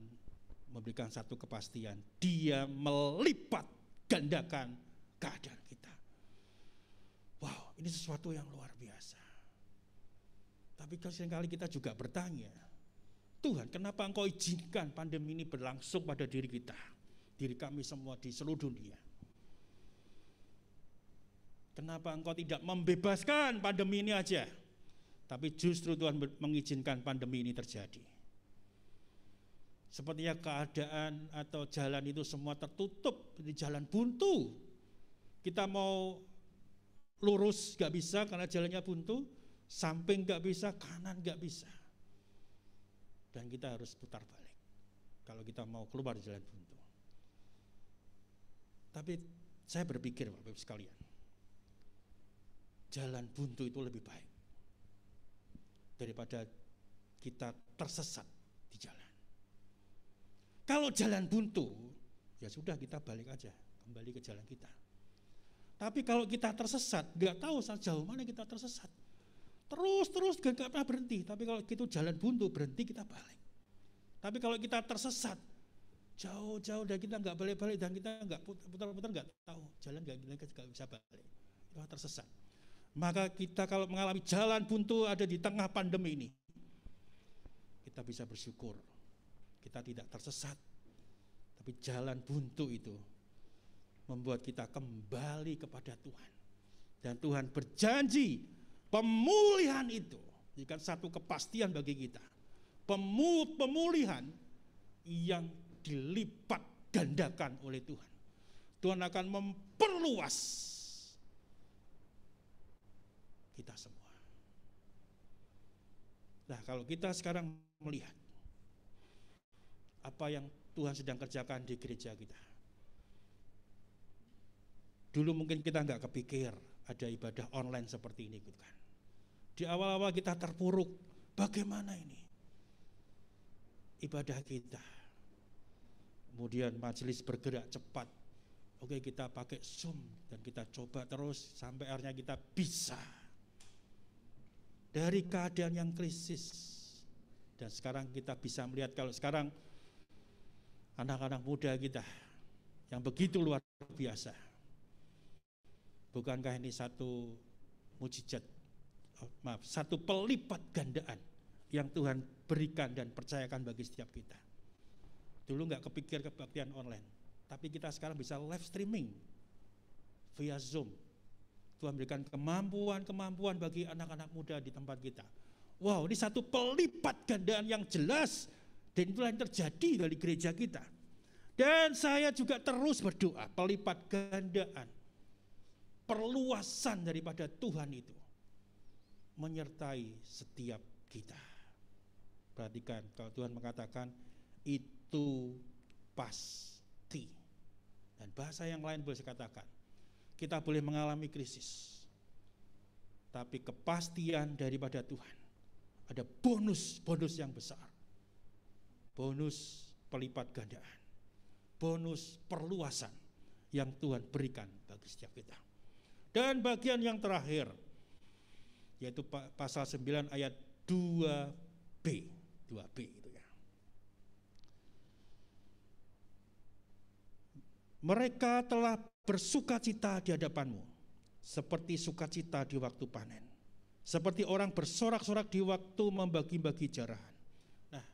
memberikan satu kepastian, Dia melipat gandakan keadaan kita. Wow, ini sesuatu yang luar biasa. Tapi seringkali kita juga bertanya, Tuhan, kenapa Engkau izinkan pandemi ini berlangsung pada diri kita, diri kami semua di seluruh dunia? Kenapa engkau tidak membebaskan pandemi ini aja? Tapi justru Tuhan mengizinkan pandemi ini terjadi. Sepertinya keadaan atau jalan itu semua tertutup, di jalan buntu. Kita mau lurus gak bisa karena jalannya buntu, samping gak bisa, kanan gak bisa. Dan kita harus putar balik kalau kita mau keluar jalan buntu. Tapi saya berpikir Bapak Ibu sekalian, jalan buntu itu lebih baik daripada kita tersesat di jalan. Kalau jalan buntu, ya sudah kita balik aja, kembali ke jalan kita. Tapi kalau kita tersesat, nggak tahu sejauh mana kita tersesat. Terus gak pernah berhenti. Tapi kalau gitu jalan buntu, berhenti kita balik. Tapi kalau kita tersesat, jauh-jauh dan kita nggak balik-balik dan kita nggak putar-putar, nggak tahu jalan, nggak bisa balik, kita tersesat. Maka kita kalau mengalami jalan buntu ada di tengah pandemi ini, kita bisa bersyukur kita tidak tersesat. Tapi jalan buntu itu membuat kita kembali kepada Tuhan. Dan Tuhan berjanji pemulihan itu jika satu kepastian bagi kita. Pemulihan yang dilipat gandakan oleh Tuhan. Tuhan akan memperluas kita semua. Nah, kalau kita sekarang melihat apa yang Tuhan sedang kerjakan di gereja kita. Dulu mungkin kita nggak kepikir ada ibadah online seperti ini, gitu kan. Di awal-awal kita terpuruk, bagaimana ini ibadah kita. Kemudian majelis bergerak cepat. Oke, kita pakai Zoom dan kita coba terus sampai akhirnya kita bisa. Dari keadaan yang krisis. Dan sekarang kita bisa melihat kalau sekarang anak-anak muda kita yang begitu luar biasa. Bukankah ini satu mujizat, satu pelipat gandaan yang Tuhan berikan dan percayakan bagi setiap kita. Dulu nggak kepikir kebaktian online, tapi kita sekarang bisa live streaming via Zoom. Tuhan berikan kemampuan bagi anak-anak muda di tempat kita. Wow, ini satu pelipat gandaan yang jelas, dan itulah yang terjadi dari gereja kita. Dan saya juga terus berdoa, pelipat gandaan, perluasan daripada Tuhan itu menyertai setiap kita. Perhatikan, kalau Tuhan mengatakan itu pasti. Dan bahasa yang lain boleh saya katakan, kita boleh mengalami krisis, tapi kepastian daripada Tuhan, ada bonus yang besar. Bonus pelipat gandaan, bonus perluasan yang Tuhan berikan bagi setiap kita. Dan bagian yang terakhir, yaitu pasal 9 ayat 2b itu ya. Mereka telah bersukacita di hadapanmu, seperti sukacita di waktu panen, seperti orang bersorak-sorak di waktu membagi-bagi jarahan. Nah,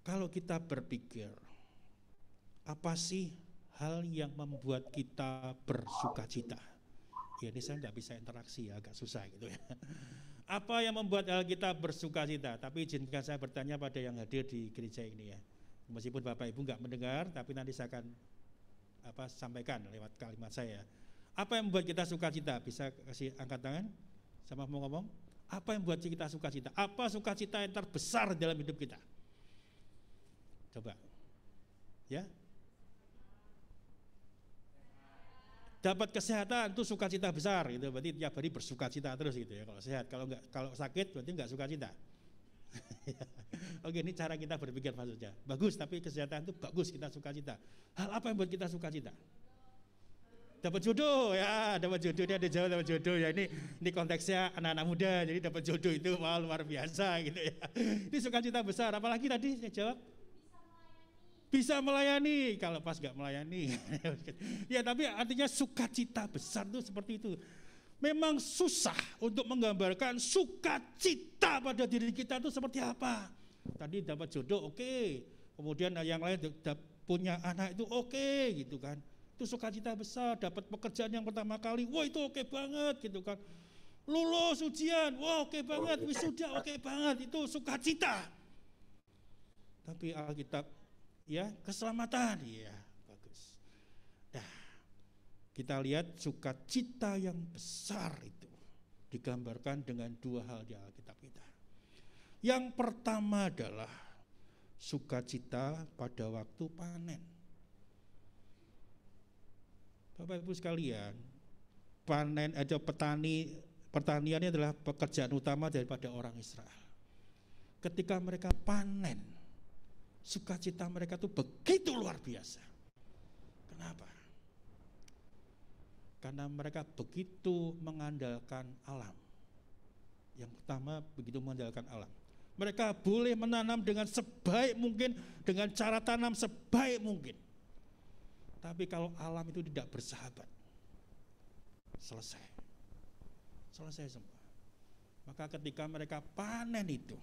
kalau kita berpikir, apa sih hal yang membuat kita bersukacita? Ya, ini saya nggak bisa interaksi ya, agak susah gitu ya. Apa yang membuat hal kita bersukacita? Tapi izinkan saya bertanya pada yang hadir di gereja ini ya. Meskipun Bapak Ibu nggak mendengar, tapi nanti saya akan sampaikan lewat kalimat saya. Apa yang membuat kita sukacita? Bisa kasih angkat tangan? Sama mau ngomong? Apa yang membuat kita sukacita? Apa sukacita yang terbesar dalam hidup kita? Coba. Ya. Dapat kesehatan itu sukacita besar gitu, berarti tiap hari bersukacita terus gitu ya kalau sehat. Kalau sakit berarti enggak sukacita. Oke, ini cara kita berpikir maksudnya. Bagus, tapi kesehatan itu bagus kita sukacita. Hal apa yang buat kita sukacita? Dapat jodoh ya, dapat jodoh, ini ada jawab dapat jodoh ya. Ini konteksnya anak-anak muda, jadi dapat jodoh itu wah luar biasa gitu ya. Ini sukacita besar. Apalagi tadi saya jawab bisa melayani. Kalau pas nggak melayani ya, tapi artinya sukacita besar itu seperti itu. Memang susah untuk menggambarkan sukacita pada diri kita itu seperti apa. Tadi dapat jodoh oke. Kemudian yang lain punya anak itu oke gitu kan. Itu itu sukacita besar, dapat pekerjaan yang pertama kali, wah itu oke banget gitu kan. Lulus ujian, wah oke banget, wisuda oke banget, itu sukacita. Tapi Alkitab, ya keselamatan, ya bagus. Nah, kita lihat sukacita yang besar itu digambarkan dengan dua hal di Alkitab kita. Yang pertama adalah sukacita pada waktu panen. Bapak Ibu sekalian, panen atau pertanian adalah pekerjaan utama daripada orang Israel. Ketika mereka panen, sukacita mereka itu begitu luar biasa. Kenapa? Karena mereka begitu mengandalkan alam. Yang pertama begitu mengandalkan alam. Mereka boleh menanam dengan sebaik mungkin, dengan cara tanam sebaik mungkin. Tapi kalau alam itu tidak bersahabat, selesai semua. Maka ketika mereka panen itu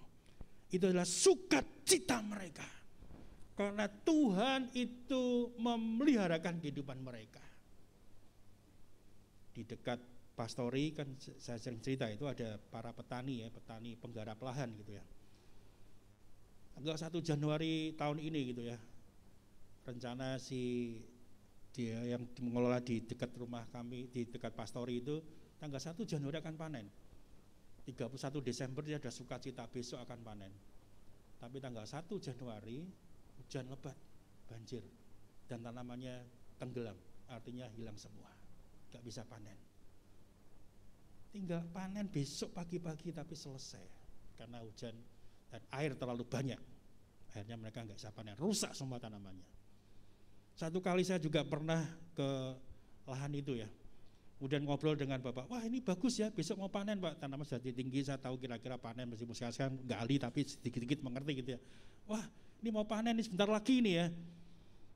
adalah sukacita mereka. Karena Tuhan itu memeliharakan kehidupan mereka. Di dekat Pastori kan saya sering cerita itu ada para petani penggarap lahan gitu ya. Tanggal 1 Januari tahun ini gitu ya. Rencana dia yang mengelola di dekat rumah kami, di dekat Pastori itu tanggal 1 Januari akan panen. 31 Desember dia ada sukacita, besok akan panen. Tapi tanggal 1 Januari hujan lebat, banjir, dan tanamannya tenggelam, artinya hilang semua, gak bisa panen. Tinggal panen besok pagi-pagi tapi selesai, karena hujan dan air terlalu banyak. Akhirnya mereka gak bisa panen, rusak semua tanamannya. Satu kali saya juga pernah ke lahan itu ya, kemudian ngobrol dengan bapak, wah ini bagus ya, besok mau panen pak, tanaman sudah tinggi, saya tahu kira-kira panen, meskipun sekarang nggak ahli tapi sedikit-sedikit mengerti gitu ya. Wah ini mau panen ini sebentar lagi nih ya.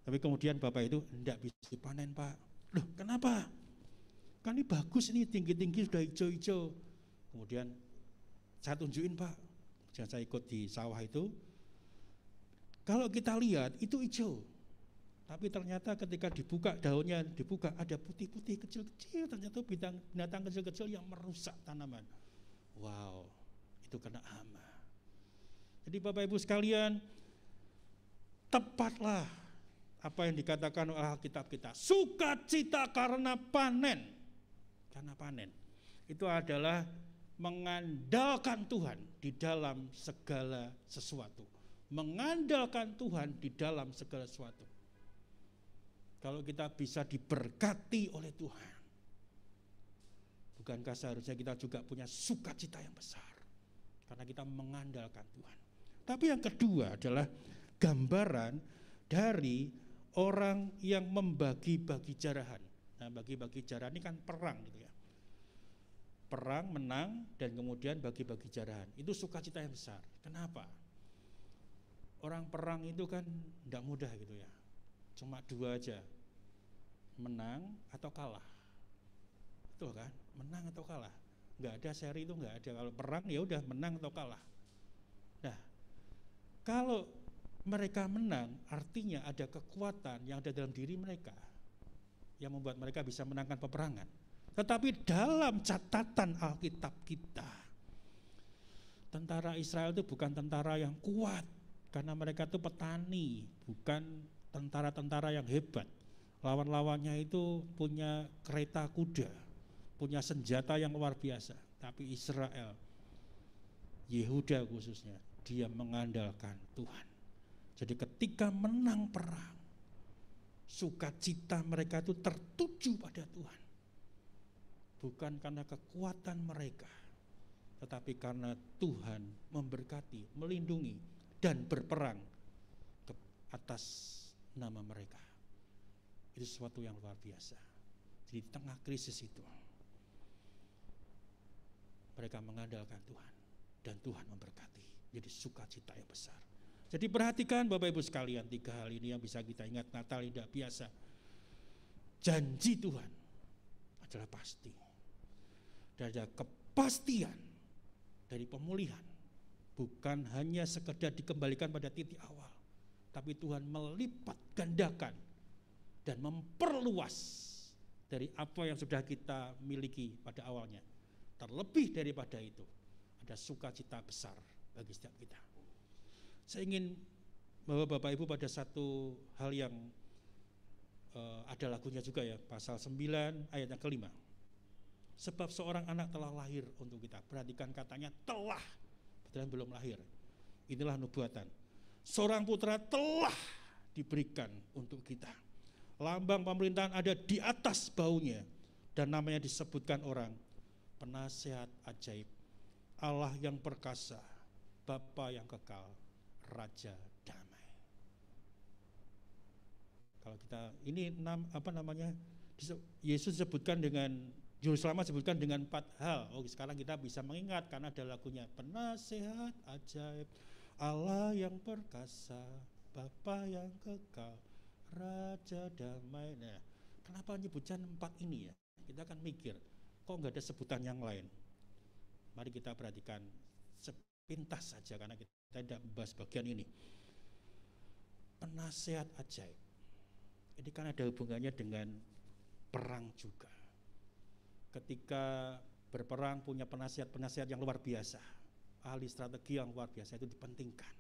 Tapi kemudian bapak itu enggak bisa panen pak. Loh kenapa? Kan ini bagus nih, tinggi-tinggi sudah hijau-hijau. Kemudian saya tunjukin pak, kemudian saya ikut di sawah itu. Kalau kita lihat itu hijau, tapi ternyata ketika dibuka daunnya, ada putih-putih kecil-kecil, ternyata binatang kecil-kecil yang merusak tanaman. Wow, itu kena hama. Jadi Bapak Ibu sekalian, tepatlah apa yang dikatakan oleh Alkitab kita, sukacita karena panen. Karena panen itu adalah mengandalkan Tuhan di dalam segala sesuatu. Mengandalkan Tuhan di dalam segala sesuatu. Kalau kita bisa diberkati oleh Tuhan, bukankah seharusnya kita juga punya sukacita yang besar? Karena kita mengandalkan Tuhan. Tapi yang kedua adalah gambaran dari orang yang membagi-bagi jarahan. Nah, bagi-bagi jarahan ini kan perang gitu ya. Perang, menang, dan kemudian bagi-bagi jarahan. Itu sukacita yang besar. Kenapa? Orang perang itu kan tidak mudah gitu ya. Cuma dua aja, menang atau kalah. Betul kan? Menang atau kalah. Nggak ada seri itu, nggak ada. Kalau perang ya udah menang atau kalah. Nah, kalau mereka menang, artinya ada kekuatan yang ada dalam diri mereka yang membuat mereka bisa menangkan peperangan. Tetapi dalam catatan Alkitab kita, tentara Israel itu bukan tentara yang kuat, karena mereka itu petani, bukan tentara-tentara yang hebat. Lawan-lawannya itu punya kereta kuda, punya senjata yang luar biasa. Tapi Israel, Yehuda khususnya, dia mengandalkan Tuhan. Jadi ketika menang perang, sukacita mereka itu tertuju pada Tuhan. Bukan karena kekuatan mereka, tetapi karena Tuhan memberkati, melindungi, dan berperang ke atas nama mereka. Itu sesuatu yang luar biasa. Jadi di tengah krisis itu, mereka mengandalkan Tuhan, dan Tuhan memberkati. Jadi sukacita yang besar. Jadi perhatikan Bapak Ibu sekalian, 3 hal ini yang bisa kita ingat. Natal tidak biasa. Janji Tuhan adalah pasti. Dan ada kepastian dari pemulihan. Bukan hanya sekedar dikembalikan pada titik awal, tapi Tuhan melipat gandakan dan memperluas dari apa yang sudah kita miliki pada awalnya. Terlebih daripada itu, ada sukacita besar bagi setiap kita. Saya ingin bawa Bapak Ibu pada satu hal yang ada lagunya juga ya, pasal 9 ayat yang kelima. Sebab seorang anak telah lahir untuk kita. Perhatikan katanya telah, padahal belum lahir. Inilah nubuatan. Seorang putra telah diberikan untuk kita. Lambang pemerintahan ada di atas bahunya, dan namanya disebutkan orang Penasehat ajaib, Allah yang perkasa, Bapa yang kekal, Raja damai. Kalau kita ini Yesus sebutkan dengan Juru Selamat sebutkan dengan 4 hal. Sekarang kita bisa mengingat karena ada lagunya Penasehat ajaib, Allah yang perkasa, Bapa yang kekal, Raja damai. Nah, kenapa menyebutkan 4 ini ya? Kita akan mikir, kok nggak ada sebutan yang lain? Mari kita perhatikan sepintas saja karena kita tidak membahas bagian ini. Penasehat ajaib. Ini kan ada hubungannya dengan perang juga. Ketika berperang punya penasihat-penasihat yang luar biasa, ahli strategi yang luar biasa itu dipentingkan.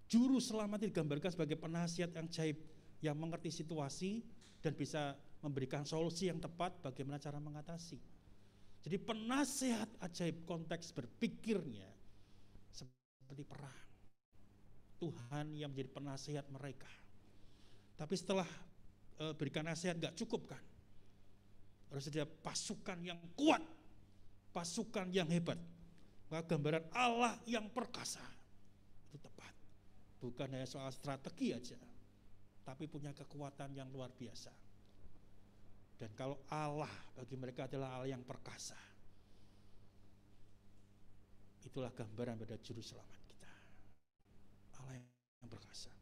Juru selamat digambarkan sebagai penasihat yang ajaib, yang mengerti situasi dan bisa memberikan solusi yang tepat bagaimana cara mengatasi. Jadi penasihat ajaib konteks berpikirnya seperti perang. Tuhan yang menjadi penasihat mereka. Tapi setelah berikan nasihat gak cukup kan? Harus ada pasukan yang kuat, pasukan yang hebat. Maka gambaran Allah yang perkasa itu tepat. Bukan hanya soal strategi aja, tapi punya kekuatan yang luar biasa. Dan kalau Allah bagi mereka adalah Allah yang perkasa, itulah gambaran pada Juru Selamat kita, Allah yang perkasa.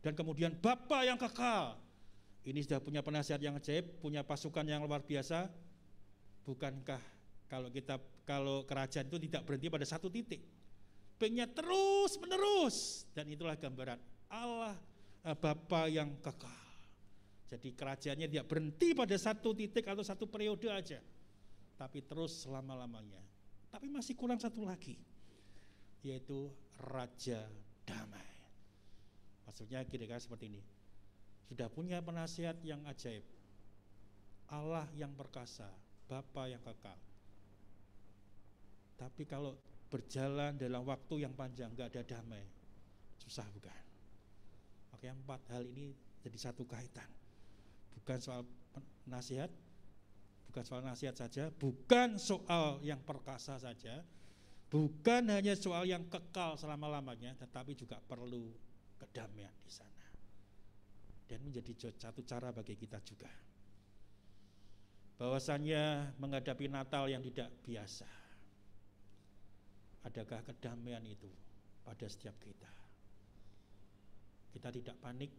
Dan kemudian Bapa yang kekal. Ini sudah punya penasihat yang ajaib, punya pasukan yang luar biasa. Bukankah kalau kerajaan itu tidak berhenti pada satu titik, pengennya terus menerus, dan itulah gambaran Allah Bapa yang kekal. Jadi kerajaannya tidak berhenti pada satu titik atau satu periode aja, tapi terus selama-lamanya. Tapi masih kurang satu lagi, yaitu Raja damai. Maksudnya kira-kira seperti ini. Sudah punya penasihat yang ajaib, Allah yang perkasa, Bapa yang kekal. Tapi kalau berjalan dalam waktu yang panjang gak ada damai, susah bukan? Makanya 4 hal ini jadi satu kaitan. Bukan soal nasihat, bukan soal nasihat saja, bukan soal yang perkasa saja, bukan hanya soal yang kekal selama-lamanya, tetapi juga perlu kedamaian di sana. Dan menjadi satu cara bagi kita juga. Bahwasannya menghadapi Natal yang tidak biasa. Adakah kedamaian itu pada setiap kita? Kita tidak panik,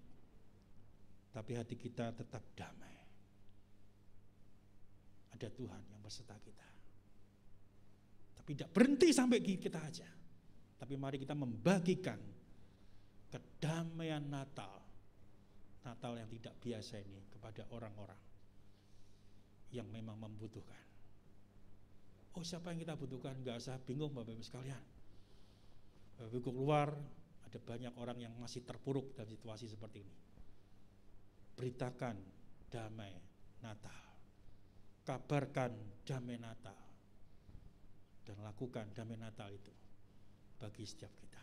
tapi hati kita tetap damai. Ada Tuhan yang berserta kita. Tapi tidak berhenti sampai kita aja. Tapi mari kita membagikan kedamaian Natal yang tidak biasa ini kepada orang-orang yang memang membutuhkan. Siapa yang kita butuhkan? Gak usah bingung Bapak Ibu sekalian. Bapak Ibu keluar, ada banyak orang yang masih terpuruk dalam situasi seperti ini. Beritakan damai Natal, kabarkan damai Natal, dan lakukan damai Natal itu bagi setiap kita.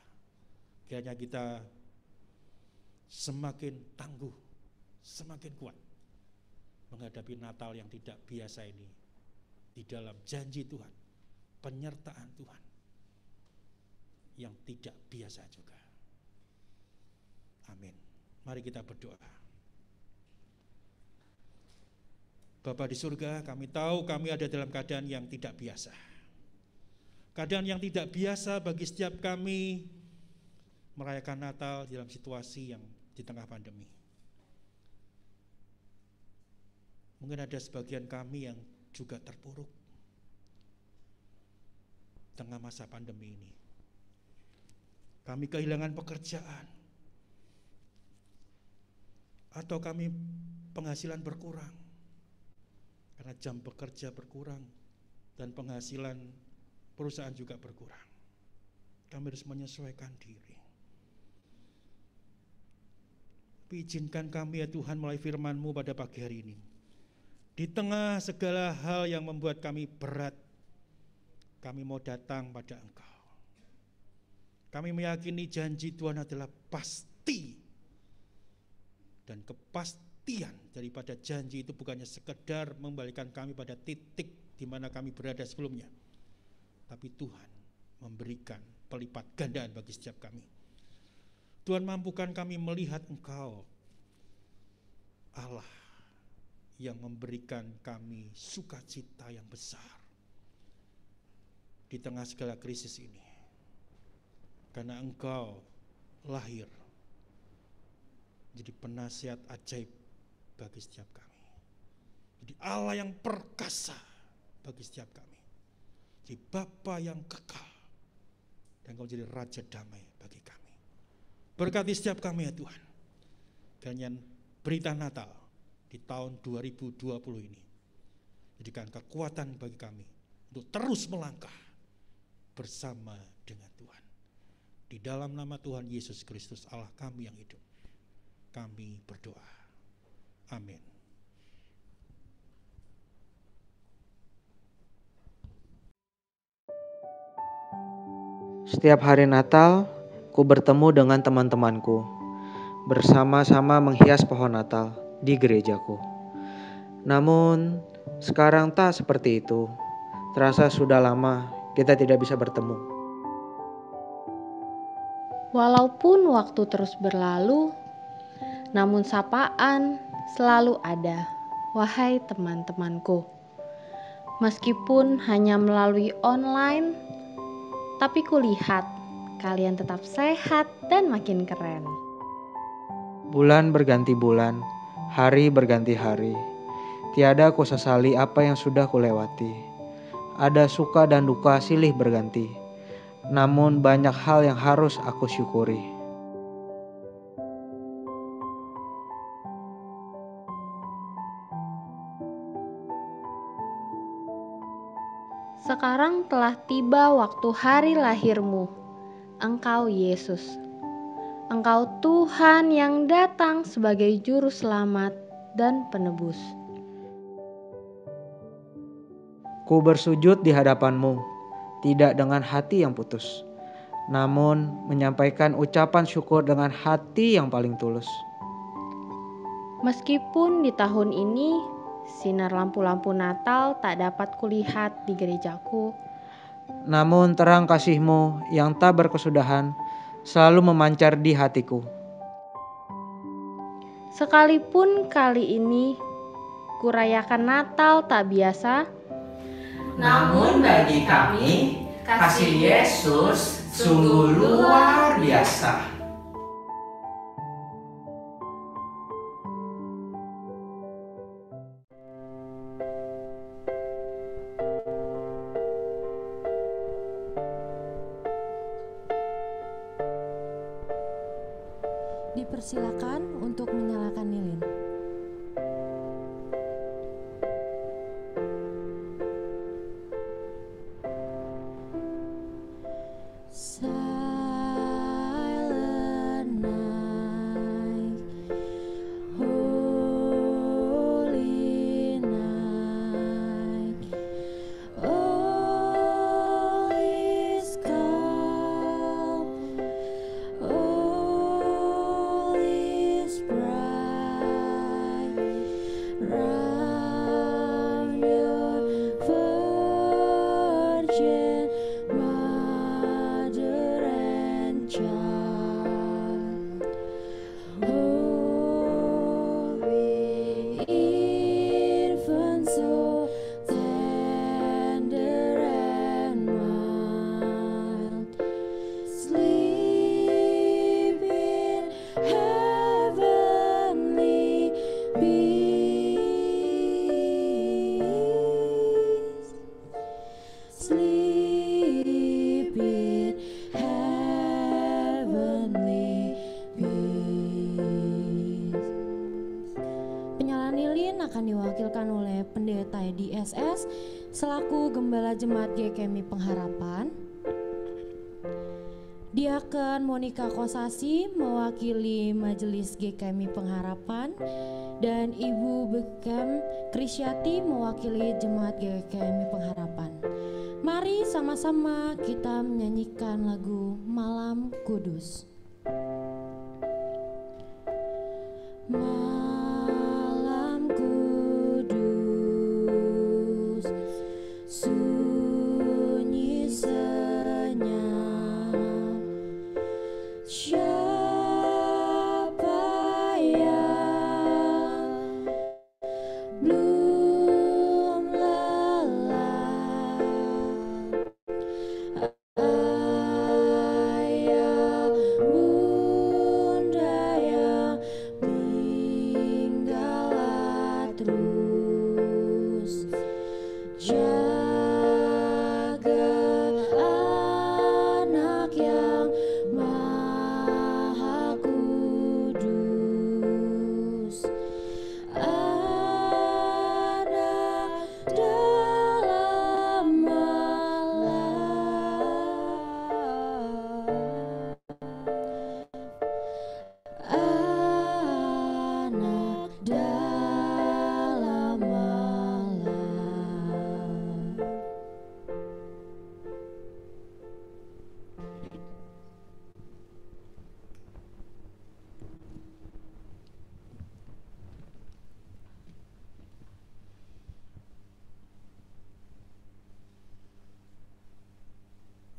Kiranya kita semakin tangguh, semakin kuat menghadapi Natal yang tidak biasa ini di dalam janji Tuhan, penyertaan Tuhan yang tidak biasa juga. Amin. Mari kita berdoa. Bapa di surga, kami tahu kami ada dalam keadaan yang tidak biasa. Keadaan yang tidak biasa bagi setiap kami merayakan Natal dalam situasi yang di tengah pandemi. Mungkin ada sebagian kami yang juga terpuruk tengah masa pandemi ini. Kami kehilangan pekerjaan. Atau kami penghasilan berkurang karena jam bekerja berkurang dan penghasilan perusahaan juga berkurang. Kami harus menyesuaikan diri. Tapi izinkan kami ya Tuhan melalui firman-Mu pada pagi hari ini, di tengah segala hal yang membuat kami berat, kami mau datang pada Engkau. Kami meyakini janji Tuhan adalah pasti. Dan kepastian daripada janji itu bukannya sekedar membalikan kami pada titik di mana kami berada sebelumnya, tapi Tuhan memberikan pelipat gandaan bagi setiap kami. Tuhan mampukan kami melihat Engkau, Allah yang memberikan kami sukacita yang besar di tengah segala krisis ini. Karena Engkau lahir jadi penasihat ajaib bagi setiap kami. Jadi Allah yang perkasa bagi setiap kami. Jadi Bapa yang kekal. Dan Engkau jadi Raja damai bagi kami. Berkati setiap kami ya Tuhan. Dengan berita Natal di tahun 2020 ini. Jadikan kekuatan bagi kami untuk terus melangkah bersama dengan Tuhan. Di dalam nama Tuhan Yesus Kristus Allah kami yang hidup, kami berdoa. Amin. Setiap hari Natal, ku bertemu dengan teman-temanku, bersama-sama menghias pohon Natal di gerejaku. Namun, sekarang tak seperti itu. Terasa sudah lama kita tidak bisa bertemu. Walaupun waktu terus berlalu, namun sapaan selalu ada, wahai teman-temanku. Meskipun hanya melalui online, tapi kulihat kalian tetap sehat dan makin keren. Bulan berganti bulan, hari berganti hari. Tiada ku sesali apa yang sudah kulewati. Ada suka dan duka silih berganti. Namun banyak hal yang harus aku syukuri. Sekarang telah tiba waktu hari lahirmu, Engkau Yesus. Engkau Tuhan yang datang sebagai juru selamat dan penebus. Ku bersujud di hadapan-Mu, tidak dengan hati yang putus, namun menyampaikan ucapan syukur dengan hati yang paling tulus. Meskipun di tahun ini sinar lampu-lampu Natal tak dapat kulihat di gerejaku, namun terang kasih-Mu yang tak berkesudahan selalu memancar di hatiku. sekalipun kali ini kurayakan Natal tak biasa, namun bagi kami, kasih Yesus sungguh luar biasa. Dipersilakan untuk menyalakan lilin. Silent night, holy night, all is calm, all is bright. PS selaku Gembala Jemaat GKMI Pengharapan. Diaken Monica Kosasi mewakili Majelis GKMI Pengharapan dan Ibu Bekem Krisyati mewakili Jemaat GKMI Pengharapan. Mari sama-sama kita menyanyikan lagu Malam Kudus. Malam kudus, sunyi senyap, siapa yang belum lelah? Ayah bunda yang tinggallah terus, jaga anak yang maha kudus, anak dalam malam, anak dalam malam.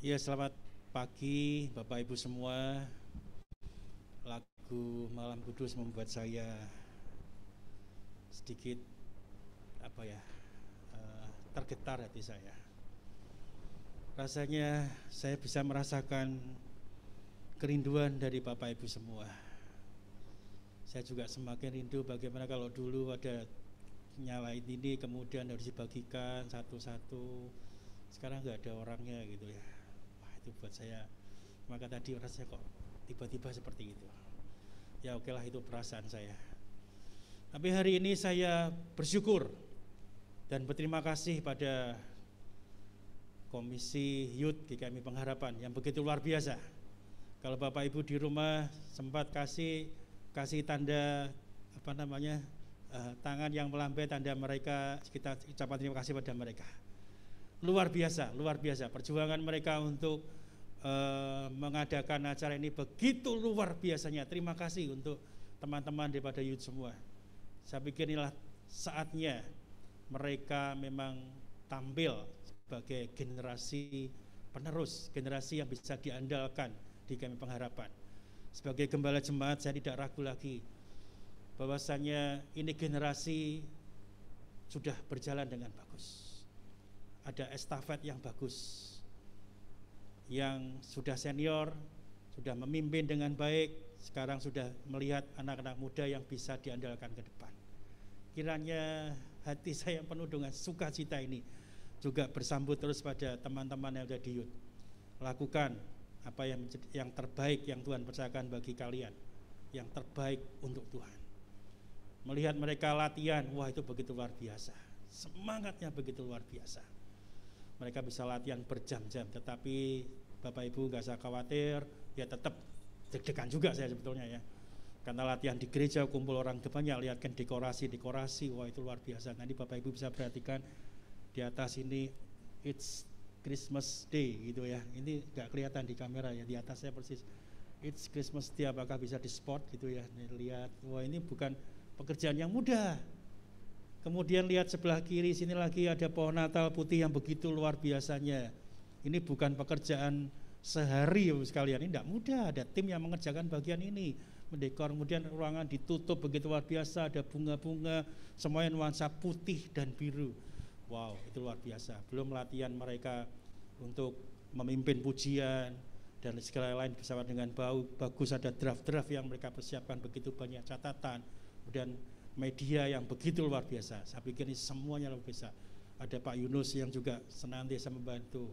Ya, selamat pagi Bapak Ibu semua. Lagu Malam Kudus membuat saya sedikit tergetar hati saya. Rasanya saya bisa merasakan kerinduan dari Bapak Ibu semua. Saya juga semakin rindu bagaimana kalau dulu ada nyalain ini kemudian harus dibagikan satu-satu. Sekarang nggak ada orangnya gitu ya. Wah, itu buat saya, maka tadi rasanya kok tiba-tiba seperti itu. Ya okelah, itu perasaan saya. Tapi hari ini saya bersyukur dan berterima kasih pada Komisi Youth GKMI Pengharapan yang begitu luar biasa. Kalau Bapak Ibu di rumah sempat kasih tanda tangan yang melambai, tanda mereka, kita ucapkan terima kasih pada mereka. Luar biasa perjuangan mereka untuk mengadakan acara ini begitu luar biasanya. Terima kasih untuk teman-teman daripada youth semua. Saya pikir inilah saatnya mereka memang tampil sebagai generasi penerus, generasi yang bisa diandalkan di GKMI Pengharapan. Sebagai gembala jemaat, saya tidak ragu lagi bahwasanya ini generasi sudah berjalan dengan bagus. Ada estafet yang bagus, yang sudah senior, sudah memimpin dengan baik, sekarang sudah melihat anak-anak muda yang bisa diandalkan ke depan. Kiranya hati saya penuh dengan sukacita ini juga bersambut terus pada teman-teman yang ada di youth. Lakukan apa yang terbaik yang Tuhan percayakan bagi kalian, yang terbaik untuk Tuhan. Melihat mereka latihan, wah itu begitu luar biasa, semangatnya begitu luar biasa. Mereka bisa latihan berjam-jam, tetapi Bapak Ibu gak usah khawatir, ya tetap deg-degan juga saya sebetulnya ya. Karena latihan di gereja, kumpul orang banyak, lihatkan dekorasi, wah itu luar biasa. Nanti Bapak Ibu bisa perhatikan di atas ini, it's Christmas Day gitu ya. Ini gak kelihatan di kamera ya, di atas saya persis. It's Christmas Day, apakah bisa di spot gitu ya. Lihat, wah ini bukan pekerjaan yang mudah. Kemudian lihat sebelah kiri sini lagi ada pohon Natal putih yang begitu luar biasanya. Ini bukan pekerjaan sehari sekalian, ini tidak mudah. Ada tim yang mengerjakan bagian ini, mendekor, kemudian ruangan ditutup begitu luar biasa, ada bunga-bunga, semuanya nuansa putih dan biru. Wow, itu luar biasa. Belum latihan mereka untuk memimpin pujian dan segala lain bersama dengan bagus. Ada draft-draft yang mereka persiapkan, begitu banyak catatan, kemudian media yang begitu luar biasa. Saya pikir ini semuanya luar biasa. Ada Pak Yunus yang juga senantiasa membantu.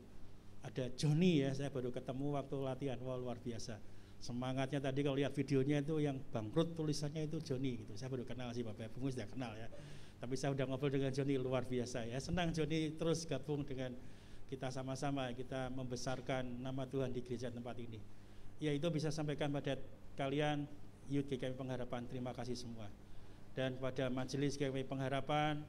Ada Joni ya, saya baru ketemu waktu latihan, wah luar biasa. Semangatnya tadi kalau lihat videonya itu yang bangkrut tulisannya itu Joni gitu. Saya baru kenal sih Bapak Ibu, sudah kenal ya. Tapi saya udah ngobrol dengan Joni, luar biasa ya. Senang Joni terus gabung dengan kita sama-sama, kita membesarkan nama Tuhan di gereja tempat ini. Ya, itu bisa sampaikan pada kalian Youth GKI Pengharapan, terima kasih semua. Dan pada majelis GKI Pengharapan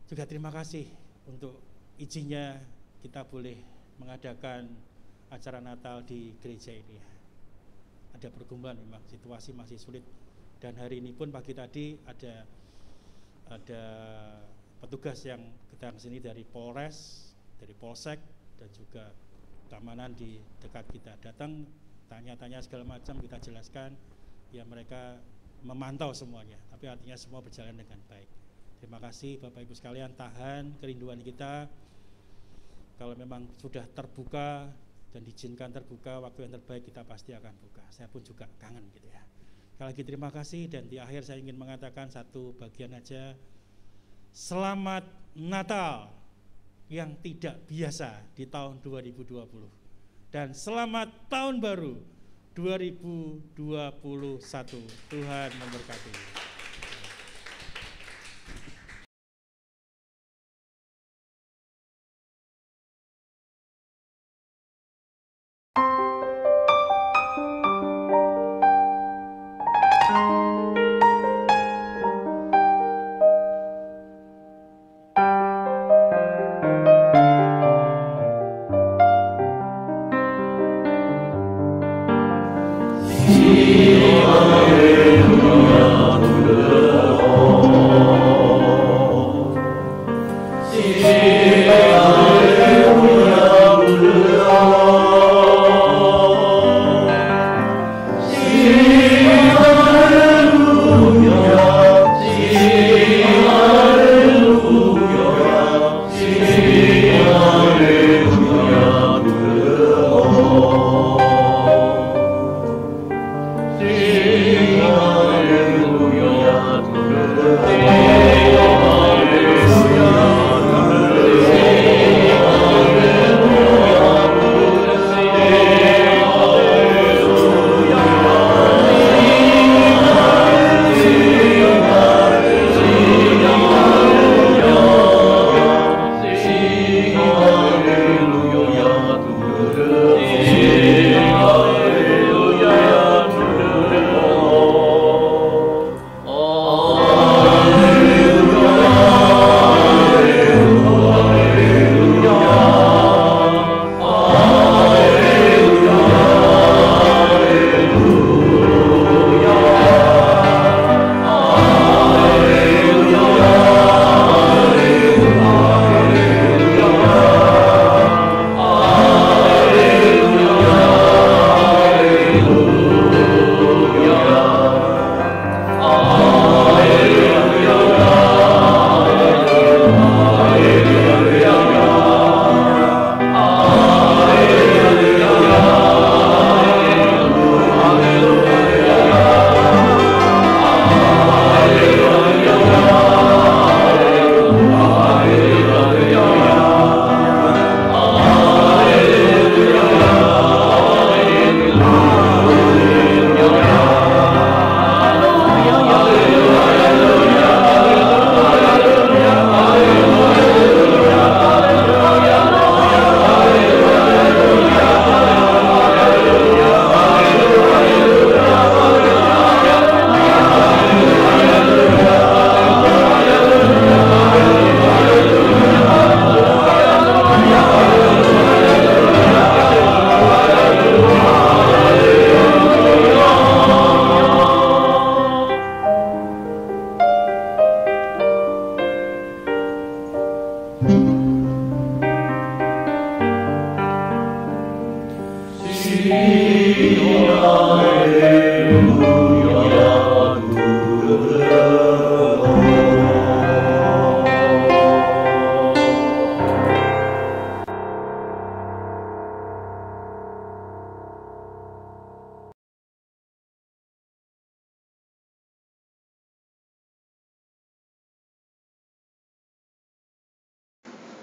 juga terima kasih untuk izinnya kita boleh mengadakan acara Natal di gereja ini. Ada pergumulan memang, situasi masih sulit. Dan hari ini pun pagi tadi ada petugas yang datang ke sini dari Polres, dari Polsek, dan juga keamanan di dekat kita. Datang, tanya-tanya segala macam, kita jelaskan, ya mereka memantau semuanya, tapi artinya semua berjalan dengan baik. Terima kasih Bapak Ibu sekalian, tahan kerinduan kita. Kalau memang sudah terbuka dan diizinkan terbuka, waktu yang terbaik kita pasti akan buka. Saya pun juga kangen gitu ya. Sekali lagi terima kasih, dan di akhir saya ingin mengatakan satu bagian aja. Selamat Natal yang tidak biasa di tahun 2020. Dan selamat tahun baru 2021. Tuhan memberkati.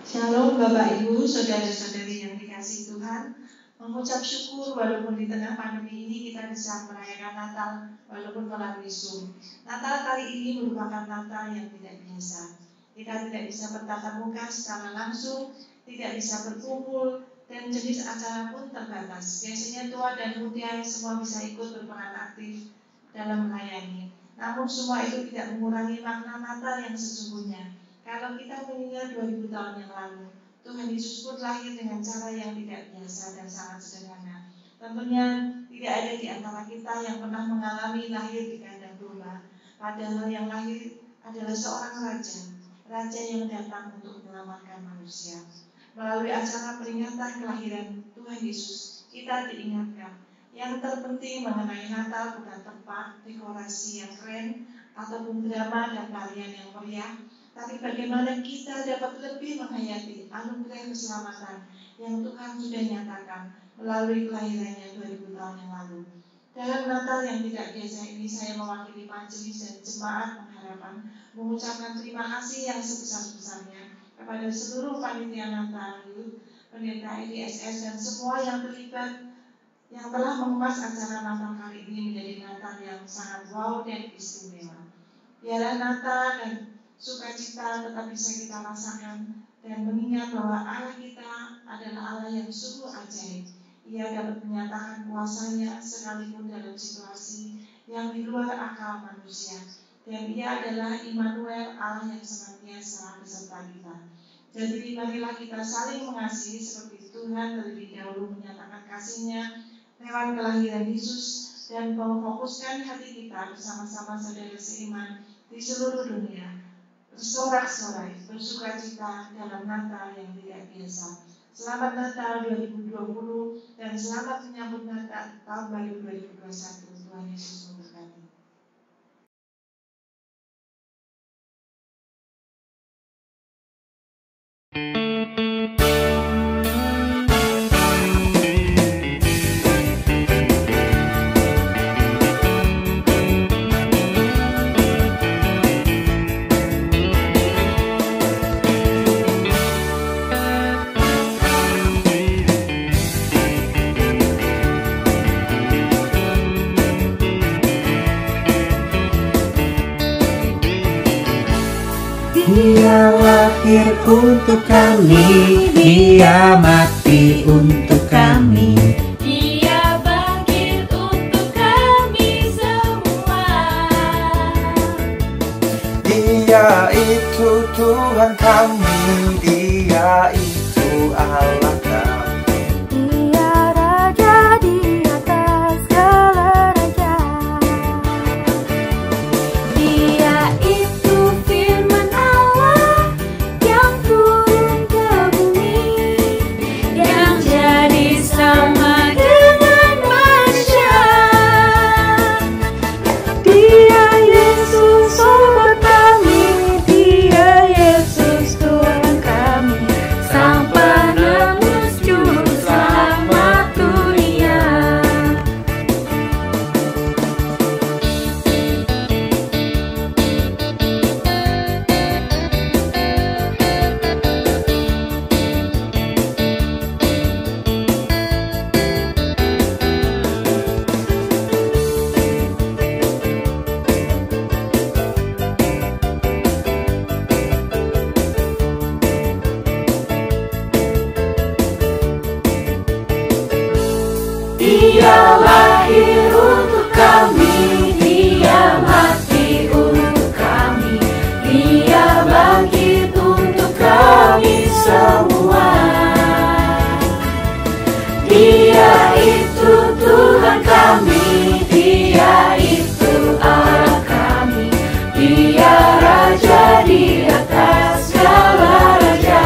Shalom Bapak Ibu, saudara-saudari yang dikasihi Tuhan. mengucap syukur walaupun di tengah pandemi ini kita bisa merayakan Natal walaupun melalui Zoom. Natal kali ini merupakan Natal yang tidak biasa. Kita tidak bisa bertatap muka secara langsung, tidak bisa berkumpul, dan jenis acara pun terbatas. Biasanya tua dan muda semua bisa ikut berperan aktif dalam melayani. Namun semua itu tidak mengurangi makna Natal yang sesungguhnya. Kalau kita mengingat 2000 tahun yang lalu, Tuhan Yesus pun lahir dengan cara yang tidak biasa dan sangat sederhana. Tentunya tidak ada di antara kita yang pernah mengalami lahir di kandang domba. Padahal yang lahir adalah seorang raja yang datang untuk menyelamatkan manusia. Melalui acara peringatan kelahiran Tuhan Yesus, kita diingatkan yang terpenting mengenai Natal bukan tempat, dekorasi yang keren, ataupun drama dan tarian yang meriah, tapi bagaimana kita dapat lebih menghayati anugerah keselamatan yang Tuhan sudah nyatakan melalui kelahirannya 2000 tahun yang lalu. Dalam Natal yang tidak biasa ini, saya mewakili majelis dan jemaat pengharapan mengucapkan terima kasih yang sebesar-besarnya kepada seluruh panitia Natal, pendeta IDSS dan semua yang terlibat yang telah mengemas acara Natal kali ini menjadi Natal yang sangat wow dan istimewa. Biarlah Natal dan sukacita tetap bisa kita rasakan dan mengingat bahwa Allah kita adalah Allah yang sungguh ajaib. Ia dapat menyatakan kuasanya sekalipun dalam situasi yang di luar akal manusia. Dan Ia adalah Immanuel, Allah yang senantiasa beserta kita. Jadi marilah kita saling mengasihi seperti Tuhan terlebih dahulu menyatakan kasih-Nya lewat kelahiran Yesus dan memfokuskan hati kita bersama-sama saudara seiman di seluruh dunia. Bersorak-sorai, bersukacita dalam Natal yang tidak biasa. Selamat Natal 2020 dan selamat menyambut Natal tahun baru 2021. Tuhan Yesus memberkati. Dia lahir untuk kami, Dia mati untuk kami, Dia bangkit untuk kami semua. Dia itu Tuhan kami, Dia itu Allah kami. Dia Raja di atas segala raja. Dia itu firman Allah yang turun ke bumi, Yang jadi sama dengan manusia. Dia Yesus sobat kami, Dia Yesus Tuhan kami, Sang penebus juru selamat dunia. Dia lahir untuk kami, Dia mati untuk kami, Dia bangkit untuk kami semua. Dia itu Tuhan kami, Dia itu Allah kami, Dia Raja di atas segala raja.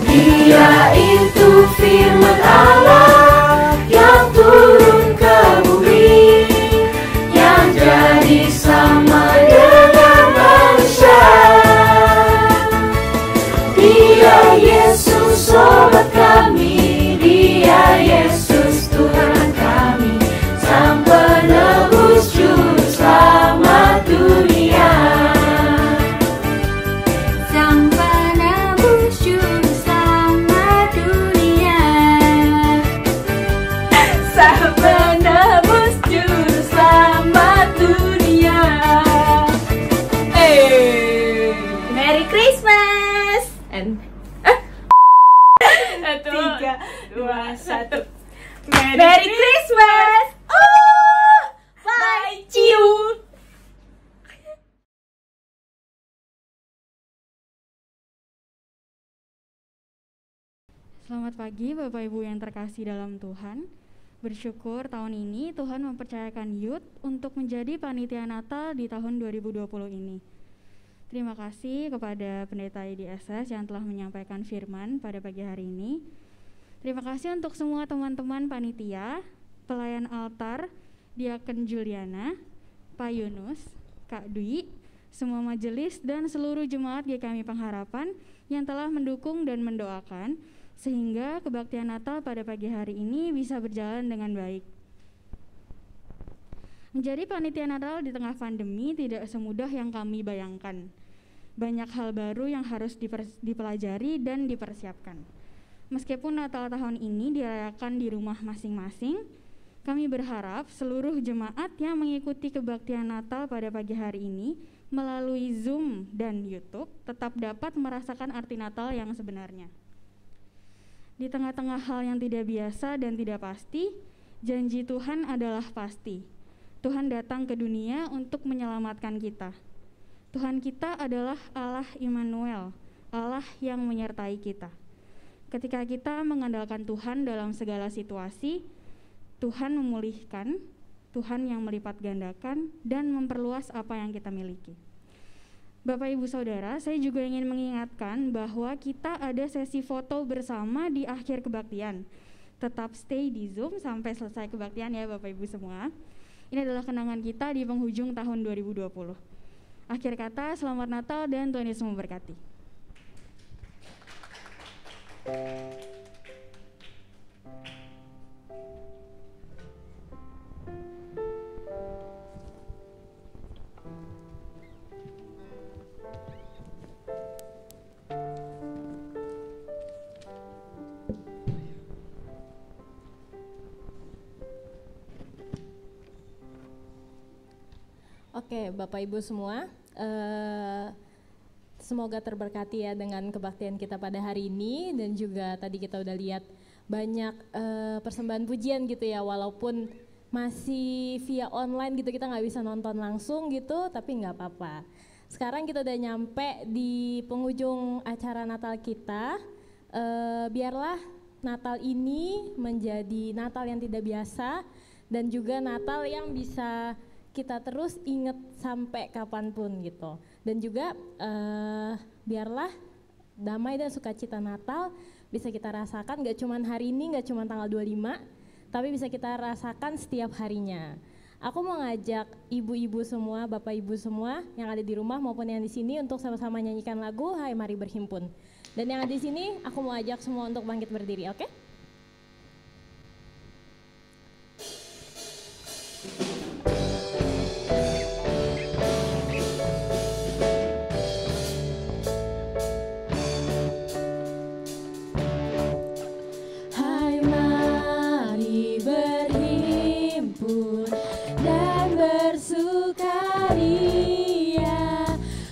Dia itu firman Allah yang turun ke bumi, yang jadi sama dengan manusia. Dia Yesus sobat kami, Dia Yesus Tuhan kami, Sang penebus juru selamat dunia. Sang penebus juru selamat dunia. Christmas. And 3, 2, 1. Merry Christmas. Oh, bye, ciu. Selamat pagi Bapak Ibu yang terkasih dalam Tuhan. Bersyukur tahun ini Tuhan mempercayakan youth untuk menjadi panitia Natal di tahun 2020 ini. Terima kasih kepada Pendeta IDSS yang telah menyampaikan firman pada pagi hari ini. Terima kasih untuk semua teman-teman panitia, pelayan altar, Diaken Juliana, Pak Yunus, Kak Dwi, semua majelis dan seluruh jemaat GKMI Pengharapan yang telah mendukung dan mendoakan sehingga kebaktian Natal pada pagi hari ini bisa berjalan dengan baik. Menjadi panitia Natal di tengah pandemi tidak semudah yang kami bayangkan. Banyak hal baru yang harus dipelajari dan dipersiapkan. Meskipun Natal tahun ini dirayakan di rumah masing-masing, kami berharap seluruh jemaat yang mengikuti kebaktian Natal pada pagi hari ini melalui Zoom dan YouTube tetap dapat merasakan arti Natal yang sebenarnya. Di tengah-tengah hal yang tidak biasa dan tidak pasti, janji Tuhan adalah pasti. Tuhan datang ke dunia untuk menyelamatkan kita. Tuhan kita adalah Allah Immanuel, Allah yang menyertai kita. Ketika kita mengandalkan Tuhan dalam segala situasi, Tuhan memulihkan, Tuhan yang melipat gandakan dan memperluas apa yang kita miliki. Bapak Ibu Saudara, saya juga ingin mengingatkan bahwa kita ada sesi foto bersama di akhir kebaktian. Tetap stay di Zoom sampai selesai kebaktian ya Bapak Ibu semua. Ini adalah kenangan kita di penghujung tahun 2020. Akhir kata, selamat Natal dan Tuhan Yesus memberkati. Oke, Bapak Ibu semua, semoga terberkati ya dengan kebaktian kita pada hari ini. Dan juga tadi kita udah lihat banyak persembahan pujian gitu ya, walaupun masih via online gitu, kita nggak bisa nonton langsung gitu, tapi nggak apa-apa. Sekarang kita udah nyampe di penghujung acara Natal kita. Biarlah Natal ini menjadi Natal yang tidak biasa dan juga Natal yang bisa kita terus ingat sampai kapanpun gitu. Dan juga biarlah damai dan sukacita Natal bisa kita rasakan gak cuma hari ini, gak cuma tanggal 25, tapi bisa kita rasakan setiap harinya. Aku mau ngajak ibu-ibu semua, bapak ibu semua yang ada di rumah maupun yang di sini untuk sama-sama nyanyikan lagu Hai Mari Berhimpun. Dan yang ada di sini aku mau ajak semua untuk bangkit berdiri, oke?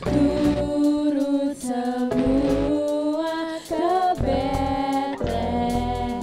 Turut semua ke Bethlehem.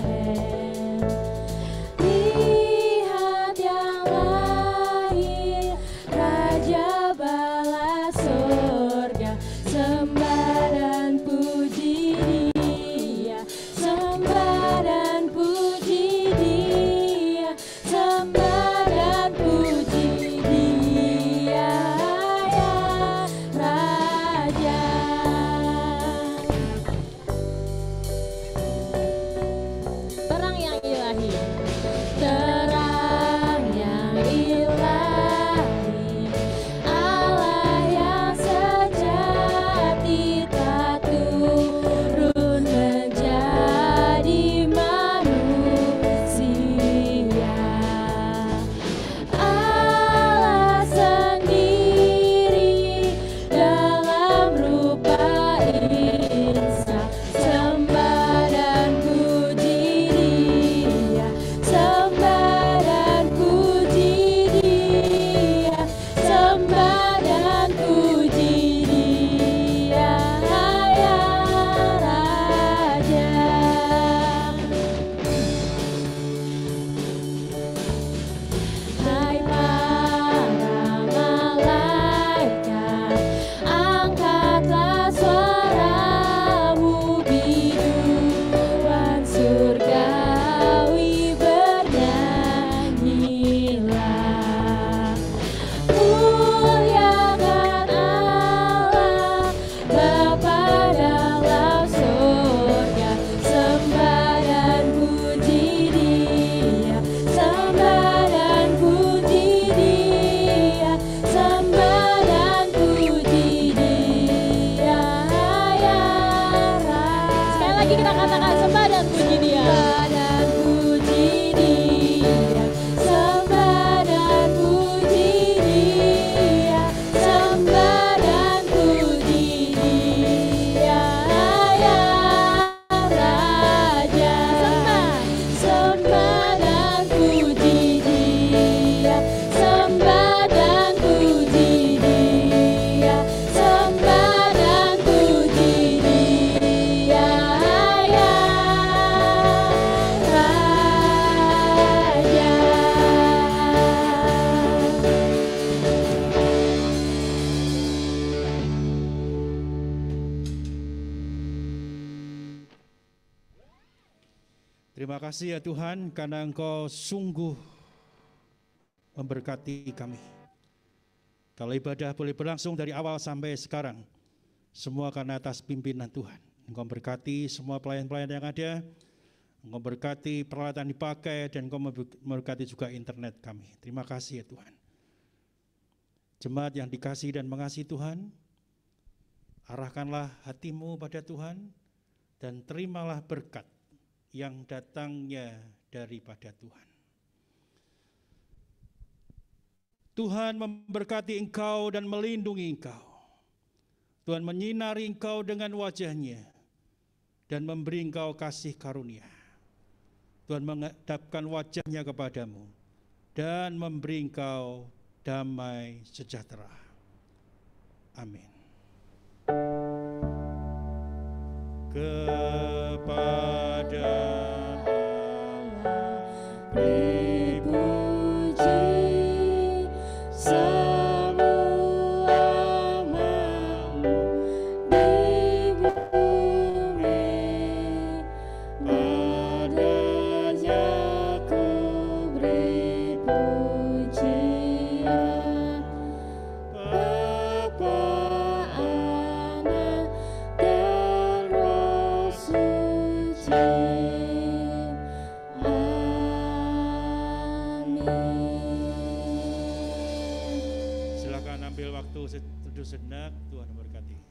Terima kasih ya Tuhan, karena Engkau sungguh memberkati kami. Kalau ibadah boleh berlangsung dari awal sampai sekarang, semua karena atas pimpinan Tuhan. Engkau berkati semua pelayan-pelayan yang ada, Engkau berkati peralatan dipakai, dan Engkau memberkati juga internet kami. Terima kasih ya Tuhan. Jemaat yang dikasihi dan mengasihi Tuhan, arahkanlah hatimu pada Tuhan, dan terimalah berkat yang datangnya daripada Tuhan. Tuhan memberkati engkau dan melindungi engkau. Tuhan menyinari engkau dengan wajah-Nya dan memberi engkau kasih karunia. Tuhan menghadapkan wajah-Nya kepadamu dan memberi engkau damai sejahtera. Amin. Kepada Allah dipuji semua makhluk di bumi, padanya ku beri pujian, Bapa, Anak, dan Roh Suci. Silakan ambil waktu sejenak, Tuhan memberkati.